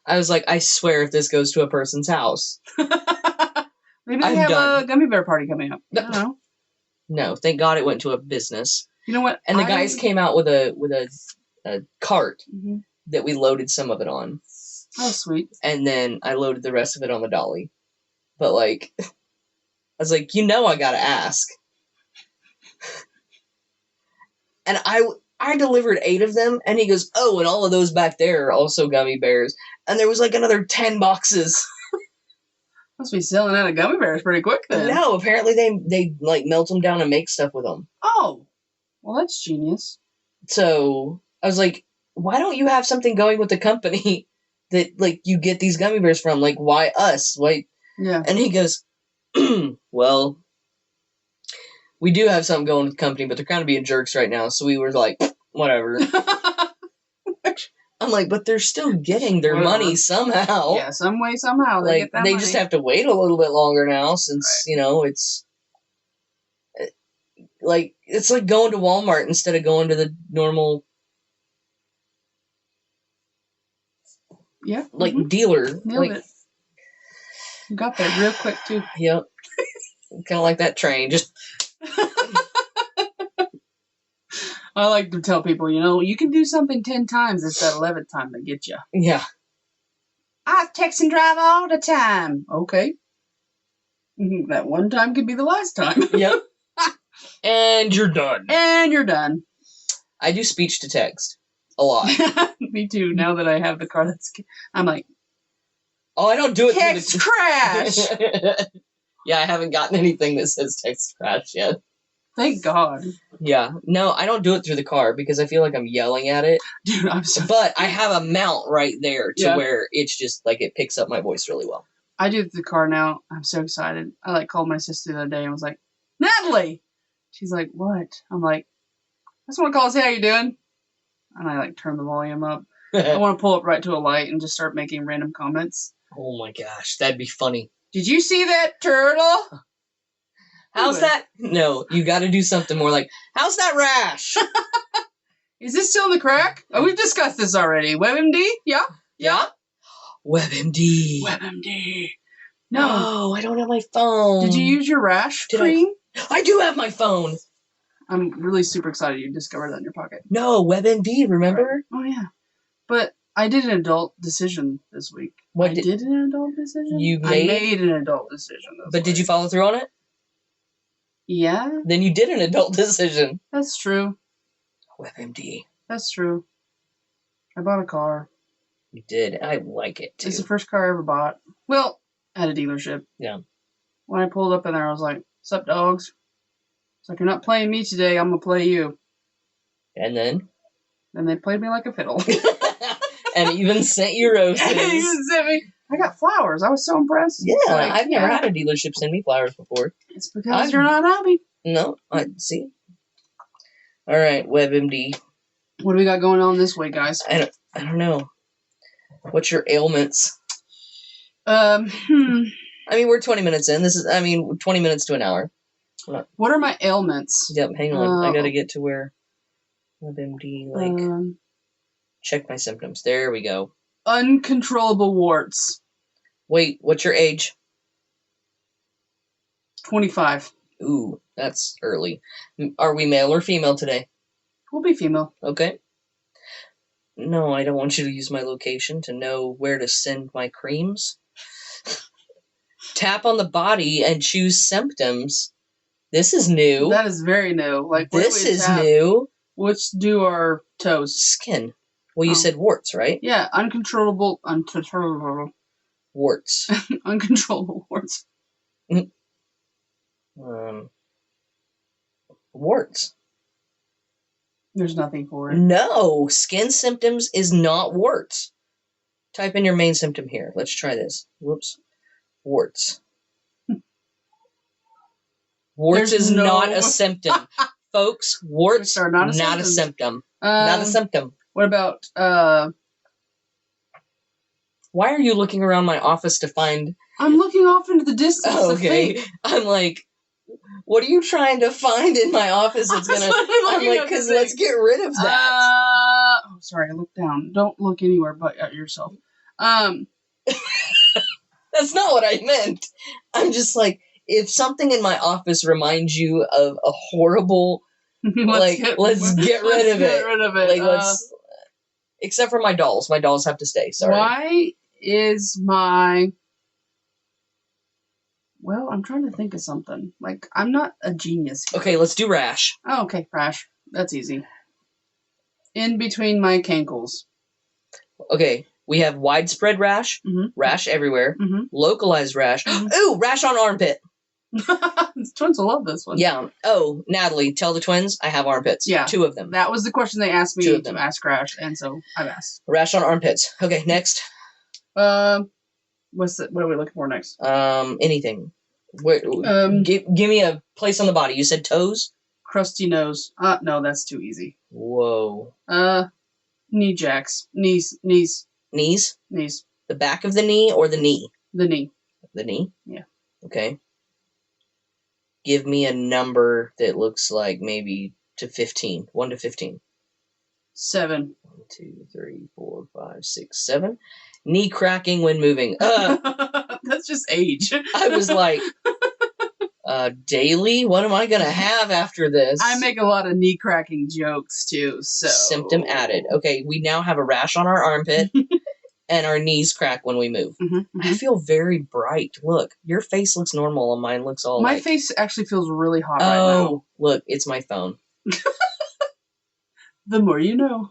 I was like, I swear if this goes to a person's house. Maybe they have a gummy bear party coming up. I don't know. No, thank God it went to a business. You know what? And the guys came out with a cart that we loaded some of it on. Oh, sweet. And then I loaded the rest of it on the dolly. But, like, I was like, I gotta ask. And I delivered 8 of them, and he goes, oh, and all of those back there are also gummy bears. And there was, like, another 10 boxes. Must be selling out of gummy bears pretty quick, then. No, apparently they like, melt them down and make stuff with them. Oh. Well, that's genius. So, I was like, why don't you have something going with the company that, like, you get these gummy bears from? Like, why us? Why? Yeah. And he goes, well, we do have something going with the company, but they're kind of being jerks right now. So we were like, whatever. I'm like, but they're still getting their money somehow. Yeah, some way, somehow. They get that they money. just have to wait a little bit longer now since, it's... Like, it's like going to Walmart instead of going to the normal... Yeah. Like, dealer. Nailed it. You got there real quick, too. Yep. Kind of like that train. Just... I like to tell people, you can do something 10 times. It's that 11th time that gets you. Yeah. I text and drive all the time. Okay. That one time could be the last time. Yep. And you're done. And you're done. I do speech to text. A lot. Me too. Now that I have the car, I'm like... Oh, I don't do it text crash! Yeah, I haven't gotten anything that says text crash yet. Thank God. Yeah. No, I don't do it through the car because I feel like I'm yelling at it. Dude, I'm so... But I have a mount right there to where it's just, like, it picks up my voice really well. I do it through the car now. I'm so excited. I, called my sister the other day and was like, Natalie! She's like, what? I'm like, I just want to call and say how you doing. And I, turn the volume up. I want to pull it right to a light and just start making random comments. Oh, my gosh. That'd be funny. Did you see that turtle? How's that? No, you got to do something more like, how's that rash? Is this still in the crack? Oh, we've discussed this already. WebMD? Yeah? Yeah? WebMD. WebMD. No, I don't have my phone. Did you use your rash cream? I do have my phone. I'm really super excited you discovered that in your pocket. No, WebMD, remember? Right. Oh, yeah. But I did an adult decision this week. I did an adult decision? I made an adult decision this week. Did you follow through on it? Yeah. Then you did an adult decision. That's true. WebMD. That's true. I bought a car. You did. I like it, too. It's the first car I ever bought. Well, at a dealership. Yeah. When I pulled up in there, I was like, "Sup, dogs?" It's like, "You're not playing me today. I'm going to play you." And then? And they played me like a fiddle. And even sent you roses. I got flowers. I was so impressed. Yeah, like, I've never had a dealership send me flowers before. It's because you're not happy. No, I see. All right, WebMD. What do we got going on this way, guys? I don't know. What's your ailments? I mean, we're 20 minutes in. 20 minutes to an hour. What are my ailments? Yep, hang on. I gotta get to where WebMD, check my symptoms. There we go. Uncontrollable warts. Wait, what's your age? 25. Ooh, that's early. Are we male or female today? We'll be female. Okay. No, I don't want you to use my location to know where to send my creams. Tap on the body and choose symptoms. This is new. That is very new. Like, this is new. Which do our toes? Skin. Well, you said warts, right? Yeah, uncontrollable warts. Uncontrollable warts. Warts. There's nothing for it. No, skin symptoms is not warts. Type in your main symptom here. Let's try this. Whoops. Warts. Warts is not a symptom. Folks, warts are not a symptom. Not a symptom. What about, Why are you looking around my office to find... I'm looking off into the distance. Oh, okay. I'm like, what are you trying to find in my office that's gonna... I'm like, because let's get rid of that. Oh, sorry, I looked down. Don't look anywhere but at yourself. That's not what I meant. I'm just like, if something in my office reminds you of a horrible... let's get rid of it. Like, let's... Except for my dolls. My dolls have to stay. Sorry. Why is my... Well, I'm trying to think of something. Like, I'm not a genius here. Okay, let's do rash. Oh, okay, rash. That's easy. In between my cankles. Okay, we have widespread rash, rash everywhere, localized rash. Ooh, rash on armpit. The twins will love this one. Yeah. Oh, Natalie, tell the twins I have armpits. Yeah. 2 of them. That was the question they asked me to ask Rash, and so I've asked. Rash on armpits. Okay, next. What are we looking for next? Anything. Give me a place on the body. You said toes? Crusty nose. No, that's too easy. Whoa. Knee jacks. Knees. Knees? Knees. The back of the knee or the knee? The knee. The knee? Yeah. Okay. Give me a number that looks like maybe to 15. 1 to 15. 7. 1, 2, 3, 4, 5, 6, 7. Knee cracking when moving. That's just age. I was like, daily? What am I going to have after this? I make a lot of knee cracking jokes too, so. Symptom added. Okay, we now have a rash on our armpit. And our knees crack when we move. I feel very bright. Look, your face looks normal and mine looks all My face actually feels really hot right now. Oh, look, it's my phone. The more you know.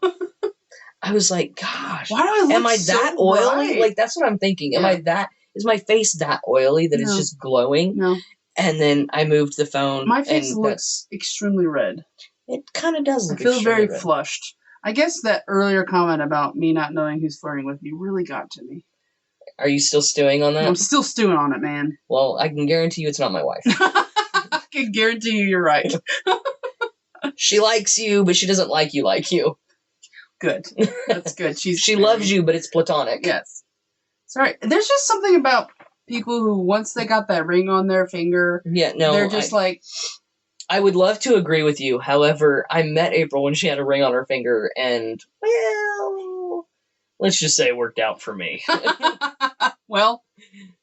I was like, gosh. Why do I look am I that so oily? bright? Like, that's what I'm thinking. Yeah. Is my face that oily that it's just glowing? No. And then I moved the phone. My face looks extremely red. It kind of does look I feel very flushed. I guess that earlier comment about me not knowing who's flirting with me really got to me. Are you still stewing on that? I'm still stewing on it, man. Well, I can guarantee you it's not my wife. I can guarantee you're right. She likes you, but she doesn't like you. Good. That's good. She loves you, but it's platonic. Yes. Sorry. There's just something about people who, once they got that ring on their finger, they're just like... I would love to agree with you. However, I met April when she had a ring on her finger, and, well, let's just say it worked out for me. Well,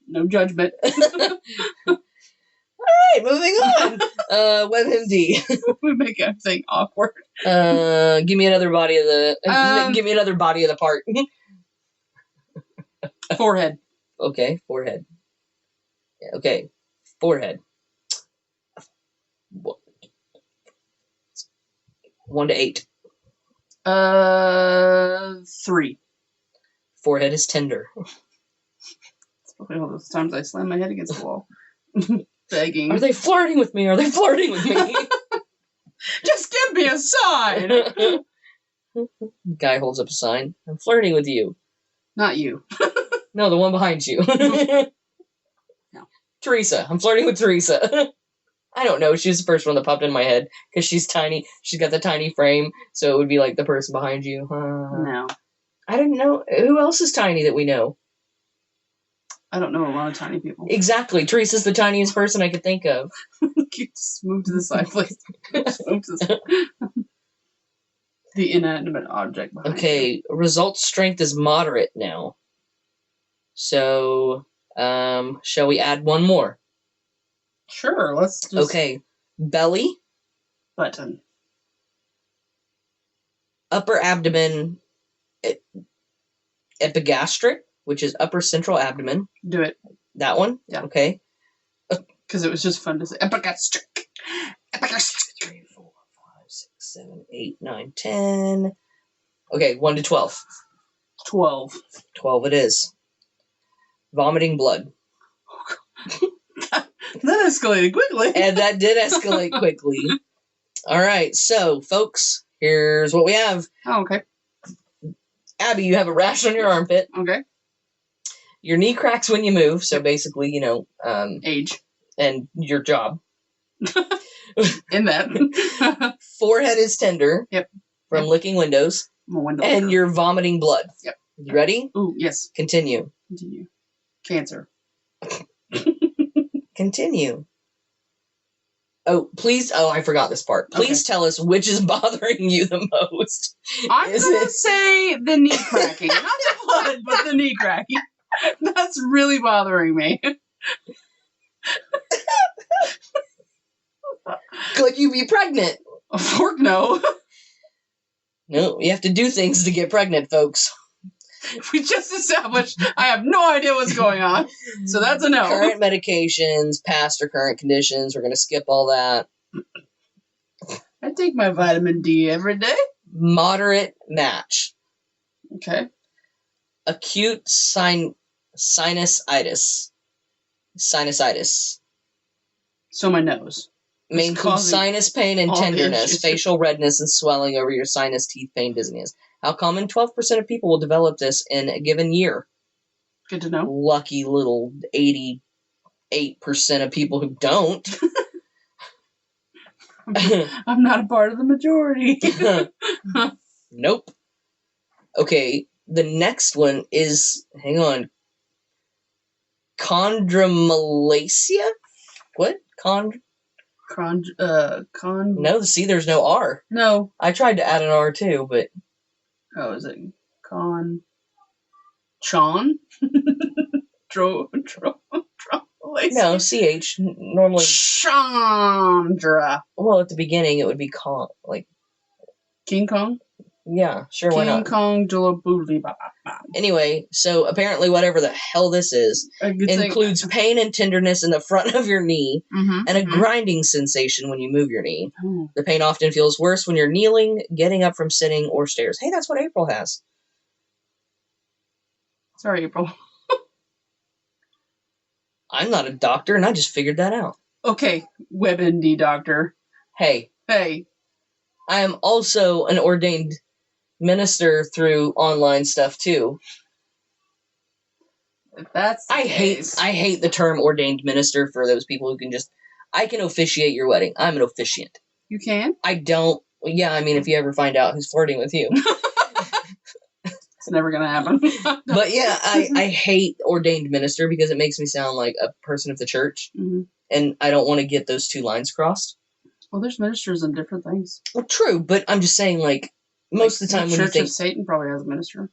no judgment. All right, moving on. WebMD. We make everything awkward. Give me another body of the. Give me another body of the part. Forehead. Okay, forehead. Yeah, okay, forehead. 1 to 8. 3. Forehead is tender. It's probably all those times I slam my head against the wall. Begging. Are they flirting with me? Are they flirting with me? Just give me a sign! Guy holds up a sign. I'm flirting with you. Not you. No, the one behind you. No. Teresa. I'm flirting with Teresa. I don't know. She's the first one that popped in my head because she's tiny. She's got the tiny frame, so it would be like the person behind you. No. I don't know. Who else is tiny that we know? I don't know a lot of tiny people. Exactly. Teresa's the tiniest person I could think of. Just move to the side, please. Just move to the side. The inanimate object behind Okay, result strength is moderate now. So, shall we add one more? Sure, let's just... Okay, belly. Button. Upper abdomen, epigastric, which is upper central abdomen. Do it. That one? Yeah. Okay. Because it was just fun to say. Epigastric. Epigastric. 3, 4, 5, 6, 7, 8, 9, 10. Okay, 1 to 12. 12. 12 it is. Vomiting blood. That escalated quickly. And that did escalate quickly. All right, so, folks, here's what we have. Oh, okay. Abby, you have a rash on your armpit. Okay. Your knee cracks when you move, so basically, age. And your job. In that. Forehead is tender. Yep. From licking windows. And you're vomiting blood. Yep. You ready? Ooh, yes. Continue. Cancer. Continue. Oh, please. Oh, I forgot this part. Please tell us which is bothering you the most. I'm going to say the knee cracking. Not the blood, but the knee cracking. That's really bothering me. Could you be pregnant? Fork no. No, you have to do things to get pregnant, folks. We just established I have no idea what's going on. So that's a no. Current medications, past or current conditions. We're going to skip all that. I take my vitamin D every day. Moderate match. Okay. Acute sinusitis. Sinusitis. So my nose. May include sinus pain and tenderness, facial redness and swelling over your sinus, teeth pain, dizziness. How common? 12% of people will develop this in a given year. Good to know. Lucky little 88% of people who don't. I'm not a part of the majority. Nope. Okay, the next one is, hang on, chondromalacia? What? No, see, there's no R. No. I tried to add an R too, but... Oh, is it Chon? No, CH. Normally... Chandra. Well, at the beginning, it would be King Kong? Yeah, sure, why not? King Kong Jalaboodly. Anyway, so apparently whatever the hell this is includes pain and tenderness in the front of your knee and a grinding sensation when you move your knee. The pain often feels worse when you're kneeling, getting up from sitting, or stairs. Hey, that's what April has. Sorry, April. I'm not a doctor, and I just figured that out. Okay, WebMD doctor. Hey. I am also an ordained minister through online stuff too. If that's the case. I hate the term ordained minister for those people who can I can officiate your wedding. I'm an officiant. You can? I don't. Yeah, I mean, if you ever find out who's flirting with you. It's never going to happen. But yeah, I hate ordained minister because it makes me sound like a person of the church. And I don't want to get those two lines crossed. Well, there's ministers in different things. Well, true, but I'm just saying, most of the time when you think... Church of Satan probably has a minister.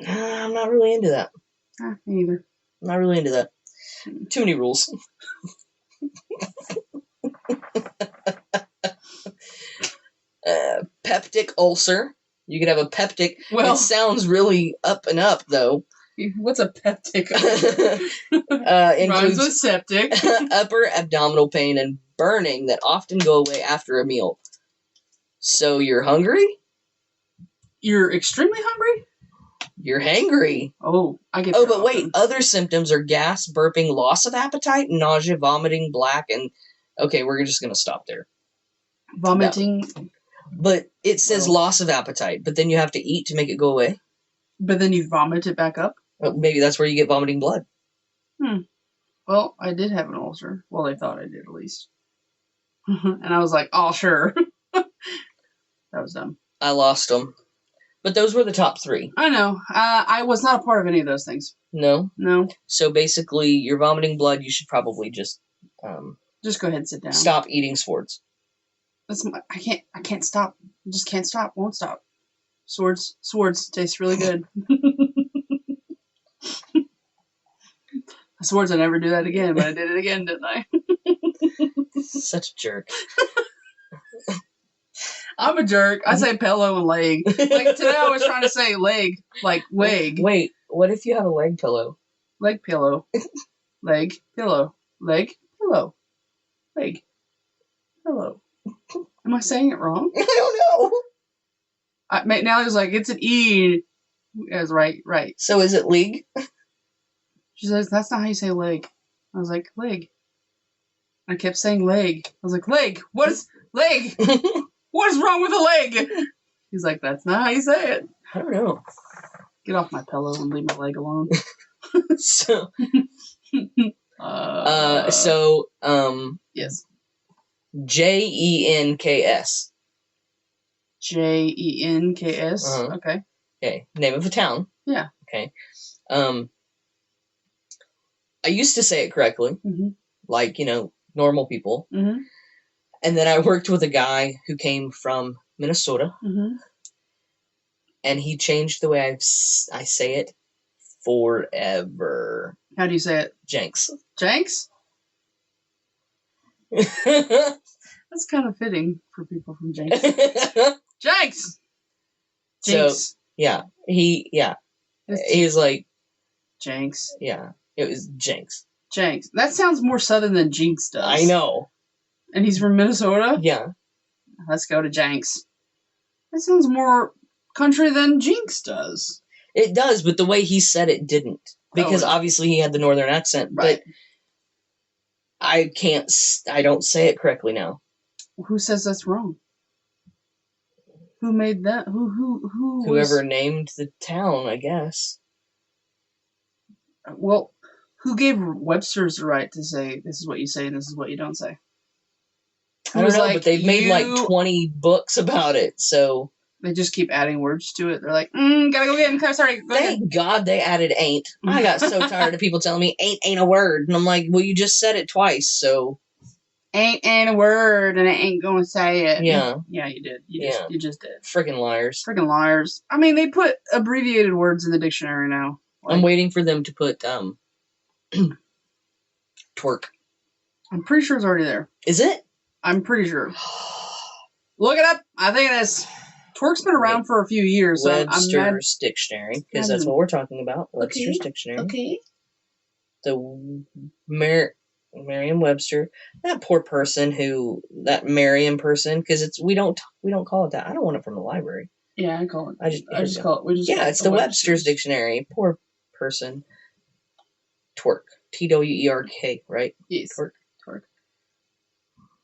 I'm not really into that. Me either. I'm not really into that. Too many rules. Peptic ulcer. You could have a peptic. Well, it sounds really up and up, though. What's a peptic ulcer? Rhymes with septic. Upper abdominal pain and burning that often go away after a meal. So you're hungry? You're extremely hungry? You're hangry. Oh, I get. Oh, but wait. Other symptoms are gas, burping, loss of appetite, nausea, vomiting, black, and... Okay, we're just going to stop there. Vomiting... But it says loss of appetite, but then you have to eat to make it go away. But then you vomit it back up? Well, maybe that's where you get vomiting blood. Well, I did have an ulcer. Well, they thought I did, at least. And I was like, oh, sure. That was dumb. I lost them. But those were the top 3. I know. I was not a part of any of those things. No? No. So basically, you're vomiting blood. You should probably just... just go ahead and sit down. Stop eating swords. I can't stop. I just can't stop. Won't stop. Swords taste really good. Swords, I never do that again, but I did it again, didn't I? Such a jerk. I'm a jerk. I say pillow and leg. Like today I was trying to say leg, like leg. Wait, what if you have a leg pillow? Leg pillow. Leg pillow. Leg pillow. Leg pillow. Am I saying it wrong? I don't know. Now he's like, it's an E. As right. So is it league? She says, that's not how you say leg. I was like, leg. I kept saying leg. I was like, leg. What is leg? What is wrong with a leg? He's like, that's not how you say it. I don't know. Get off my pillow and leave my leg alone. So. Yes. Jenks. Jenks. Uh-huh. Okay. Okay. Name of a town. Yeah. Okay. I used to say it correctly, like, normal people. Mm-hmm. And then I worked with a guy who came from Minnesota. Mm-hmm. And he changed the way I say it forever. How do you say it? Jenks. Jenks? That's kind of fitting for people from Jenks. Jenks! So, yeah. He's like... Jenks. Yeah. It was Jenks. Jenks. That sounds more southern than Jinx does. I know. And he's from Minnesota? Yeah. Let's go to Jenks. That sounds more country than Jinx does. It does, but the way he said it didn't. Because obviously he had the northern accent. Right. But I don't say it correctly now. Who says that's wrong? Who made that? Whoever named the town, I guess. Well, who gave Webster's the right to say this is what you say and this is what you don't say? I don't know, but they've made like 20 books about it, so... They just keep adding words to it. They're like, gotta go get him. Sorry, go ahead. Thank God they added ain't. I got so tired of people telling me ain't a word. And I'm like, well, you just said it twice, so... Ain't a word, and I ain't gonna say it. Yeah. Yeah, you did. You just did. Freaking liars. Freaking liars. I mean, they put abbreviated words in the dictionary now. Like, I'm waiting for them to put, twerk. I'm pretty sure it's already there. Is it? I'm pretty sure. Look it up. I think it is. Twerk's been around for a few years. So Webster's Dictionary, because that's what we're talking about. Webster's Dictionary. Okay. The Merriam-Webster. That poor person that Merriam person, because we don't call it that. I don't want it from the library. Yeah, I call it. I just call it. It's the Webster's Dictionary. Poor person. Twerk. TWERK, right? Yes. Twerk.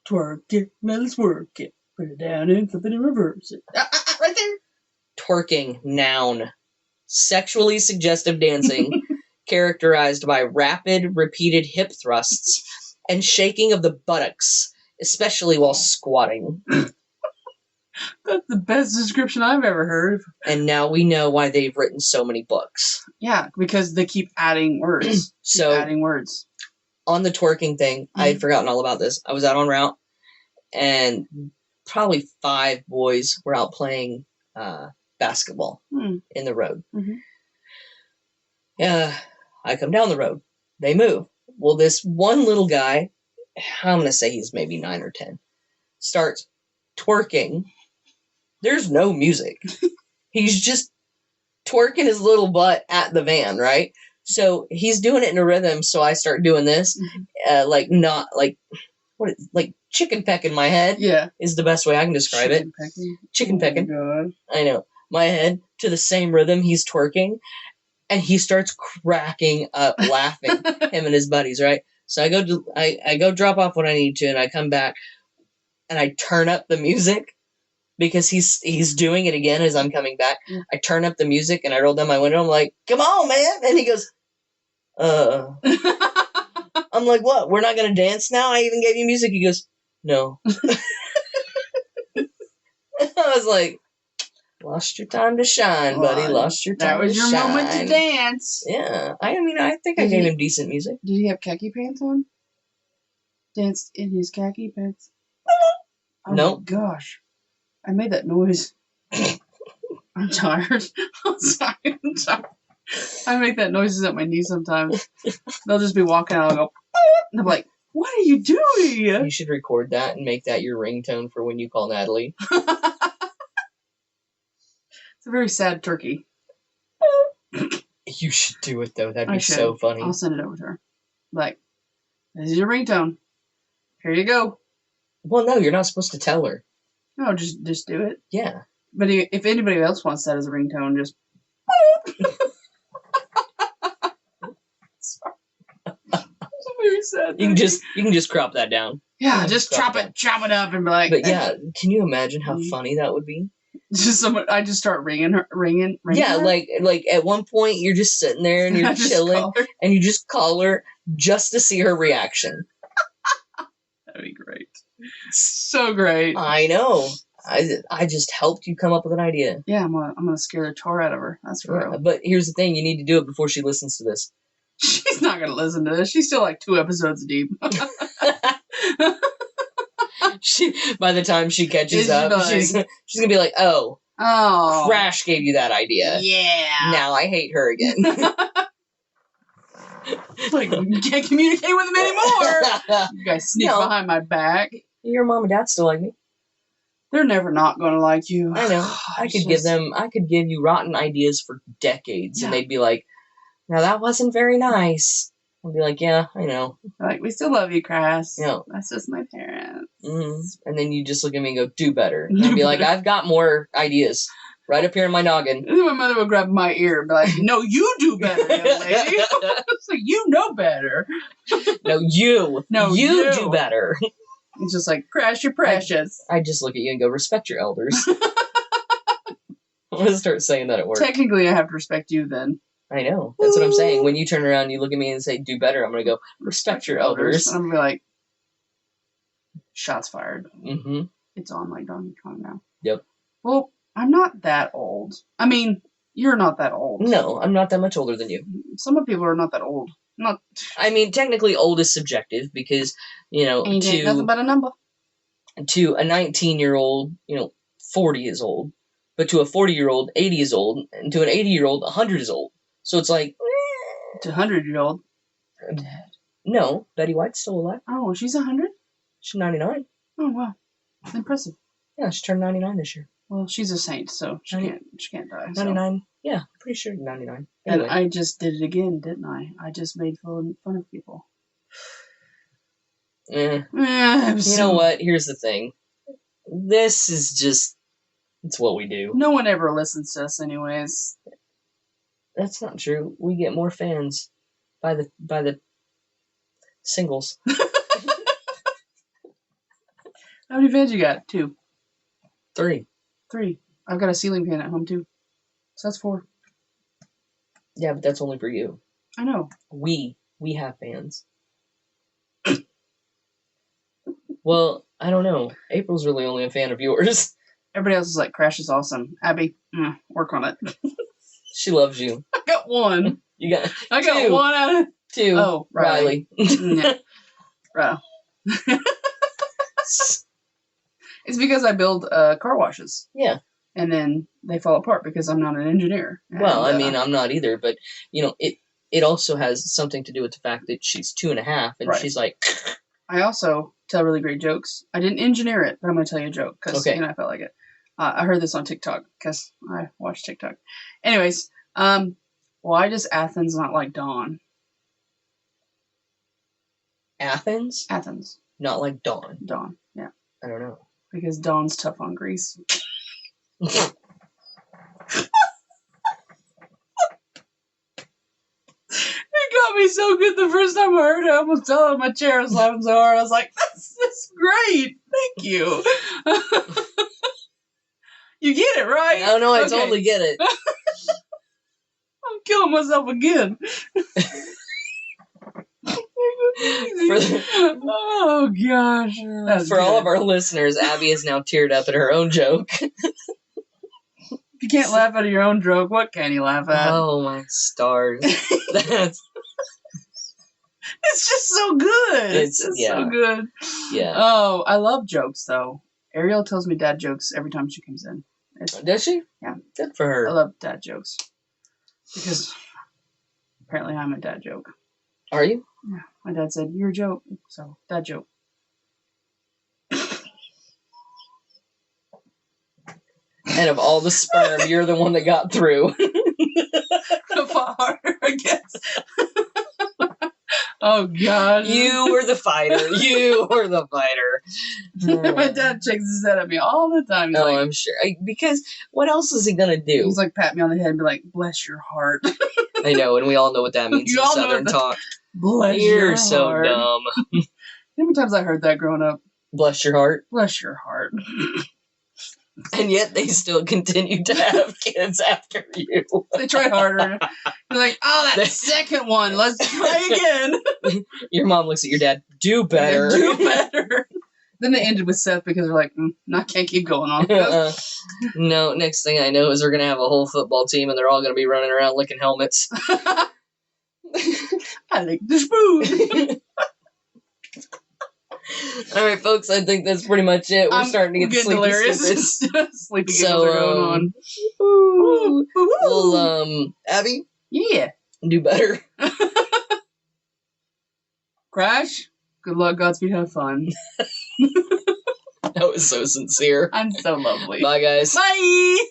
Twerk it, let's work it. Put it down and flip it and reverse it. Right there. Twerking, noun. Sexually suggestive dancing, characterized by rapid, repeated hip thrusts and shaking of the buttocks, especially while squatting. That's the best description I've ever heard. And now we know why they've written so many books. Yeah, because they keep adding words. On the twerking thing, I had forgotten all about this. I was out en route, and probably 5 boys were out playing basketball in the road. I come down the road. They move. Well, this one little guy I'm going to say he's maybe 9 or 10, starts twerking. There's no music. He's just twerking his little butt at the van, right? So he's doing it in a rhythm, so I start doing this, like chicken peck in my head. Yeah, is the best way I can describe it. Chicken pecking. God. I know. My head to the same rhythm he's twerking, and he starts cracking up laughing. Him and his buddies, right? So I go drop off what I need to, and I come back, and I turn up the music. Because he's doing it again as I'm coming back. Yeah. I turn up the music and I roll down my window. I'm like, come on, man. And he goes, I'm like, what? We're not going to dance now? I even gave you music. He goes, no. I was like, lost your time to shine, buddy. Lost your time to shine. That was your moment to dance. Yeah. I think I gave him decent music. Did he have khaki pants on? Danced in his khaki pants? Oh, nope. My gosh. I made that noise. I'm tired. I'm tired. I make that noises at my knees sometimes. They'll just be walking out and I'll go, and I'm like, what are you doing? You should record that and make that your ringtone for when you call Natalie. It's a very sad turkey. You should do it, though. That'd be so funny. I'll send it over to her. Like, this is your ringtone. Here you go. Well, no, you're not supposed to tell her. No, just do it. Yeah. But if anybody else wants that as a ringtone, just... Very sad. You can just crop that down. Yeah, just chop it up and be like... But yeah, can you imagine how funny that would be? I just start ringing. Yeah, her. like at one point you're just sitting there and you're chilling and you just call her just to see her reaction. That'd be great. So great. I know. I just helped you come up with an idea. Yeah, I'm gonna scare the tor out of her. That's for real. But here's the thing: you need to do it before she listens to this. She's not gonna listen to this. She's still like 2 episodes deep. By the time she catches up, she's gonna be like, "Oh, Crash gave you that idea. Yeah. Now I hate her again." Like, you can't communicate with him anymore. You guys sneak behind my back. Your mom and dad still like me. They're never not going to like you. I know. I could give you rotten ideas for decades, and they'd be like, "Now that wasn't very nice." I'd be like, "Yeah, I know." Like, we still love you, Crass. Yeah. That's just my parents. Mm-hmm. And then you just look at me and go, "Do better." And I'd be like, "I've got more ideas right up here in my noggin." And then my mother would grab my ear and be like, "No, you do better, young lady." It's like, you know better. No, you do better. It's just like, Crash, you're precious. I just look at you and go, respect your elders. I'm going to start saying that at work. Technically, I have to respect you then. I know. That's what I'm saying. When you turn around and you look at me and say, do better, I'm going to go, respect your elders. And I'm going to be like, shots fired. Mm-hmm. It's on like Donkey Kong now. Yep. Well, I'm not that old. I mean, you're not that old. No, I'm not that much older than you. Some people are not that old. I mean, technically, old is subjective because, ain't nothing but a number. To a 19-year-old, 40 is old, but to a 40-year-old, 80 is old, and to an 80-year-old, 100 is old. So it's like, to a 100-year-old. No, Betty White's still alive. Oh, she's 100. She's 99. Oh wow, impressive. Yeah, she turned 99 this year. Well, she's a saint, so she can't die. 99. So. Yeah, pretty sure 99. Anyway. And I just did it again, didn't I? I just made fun of people. You know what? Here's the thing. This is just, it's what we do. No one ever listens to us anyways. That's not true. We get more fans by the singles. How many fans you got? 2. 3. I've got a ceiling fan at home too. So that's 4. Yeah, but that's only for you. I know. We have fans. Well, I don't know. April's really only a fan of yours. Everybody else is like, Crash is awesome. Abby, work on it. She loves you. I got 1. I got 2. 1 out of 2. Oh, Riley. Yeah. Right. It's because I build car washes. Yeah. And then they fall apart because I'm not an engineer. Well, I mean, I'm not either, but, it also has something to do with the fact that she's 2.5, and she's like, I also tell really great jokes. I didn't engineer it, but I'm going to tell you a joke because I felt like it. I heard this on TikTok because I watch TikTok. Anyways, why does Athens not like Dawn? Athens? Athens. Not like Dawn. Dawn, yeah. I don't know. Because Dawn's tough on Greece. It got me so good the first time I heard it. I almost fell out of my chair. I was laughing so hard. I was like, that's great. Thank you. You get it, right? No, I totally get it. I'm killing myself again. Oh, gosh. For all of our listeners, Abby is now teared up at her own joke. If you can't laugh at your own joke, what can you laugh at? Oh, my stars. It's just so good. It's just so good. Yeah. Oh, I love jokes, though. Ariel tells me dad jokes every time she comes in. Does she? Yeah. Good for her. I love dad jokes. Because apparently I'm a dad joke. Are you? Yeah. My dad said, you're a joke. So, dad joke. And of all the sperm, you're the one that got through. I fought harder, I guess. Oh, God. You were the fighter. You were the fighter. My dad shakes his head at me all the time. He's I'm sure. Because what else is he going to do? He's like, pat me on the head and be like, bless your heart. I know, and we all know what that means in Southern talk. Bless You're your so heart. dumb. How many times I heard that growing up? Bless your heart. Bless your heart. And yet they still continue to have kids after you. They try harder. They're like, oh, that second one. Let's try again. Your mom looks at your dad. Do better. Do better. Then they ended with Seth because they're like, I can't keep going on. No, next thing I know is we're going to have a whole football team and they're all going to be running around licking helmets. I lick the spoon. All right, folks, I think that's pretty much it. We're starting to get sleepy delirious. Sleepy so, are going on. Well, Abby? Yeah. Do better. Crash? Good luck, Godspeed, have fun. That was so sincere. I'm so lovely. Bye, guys. Bye!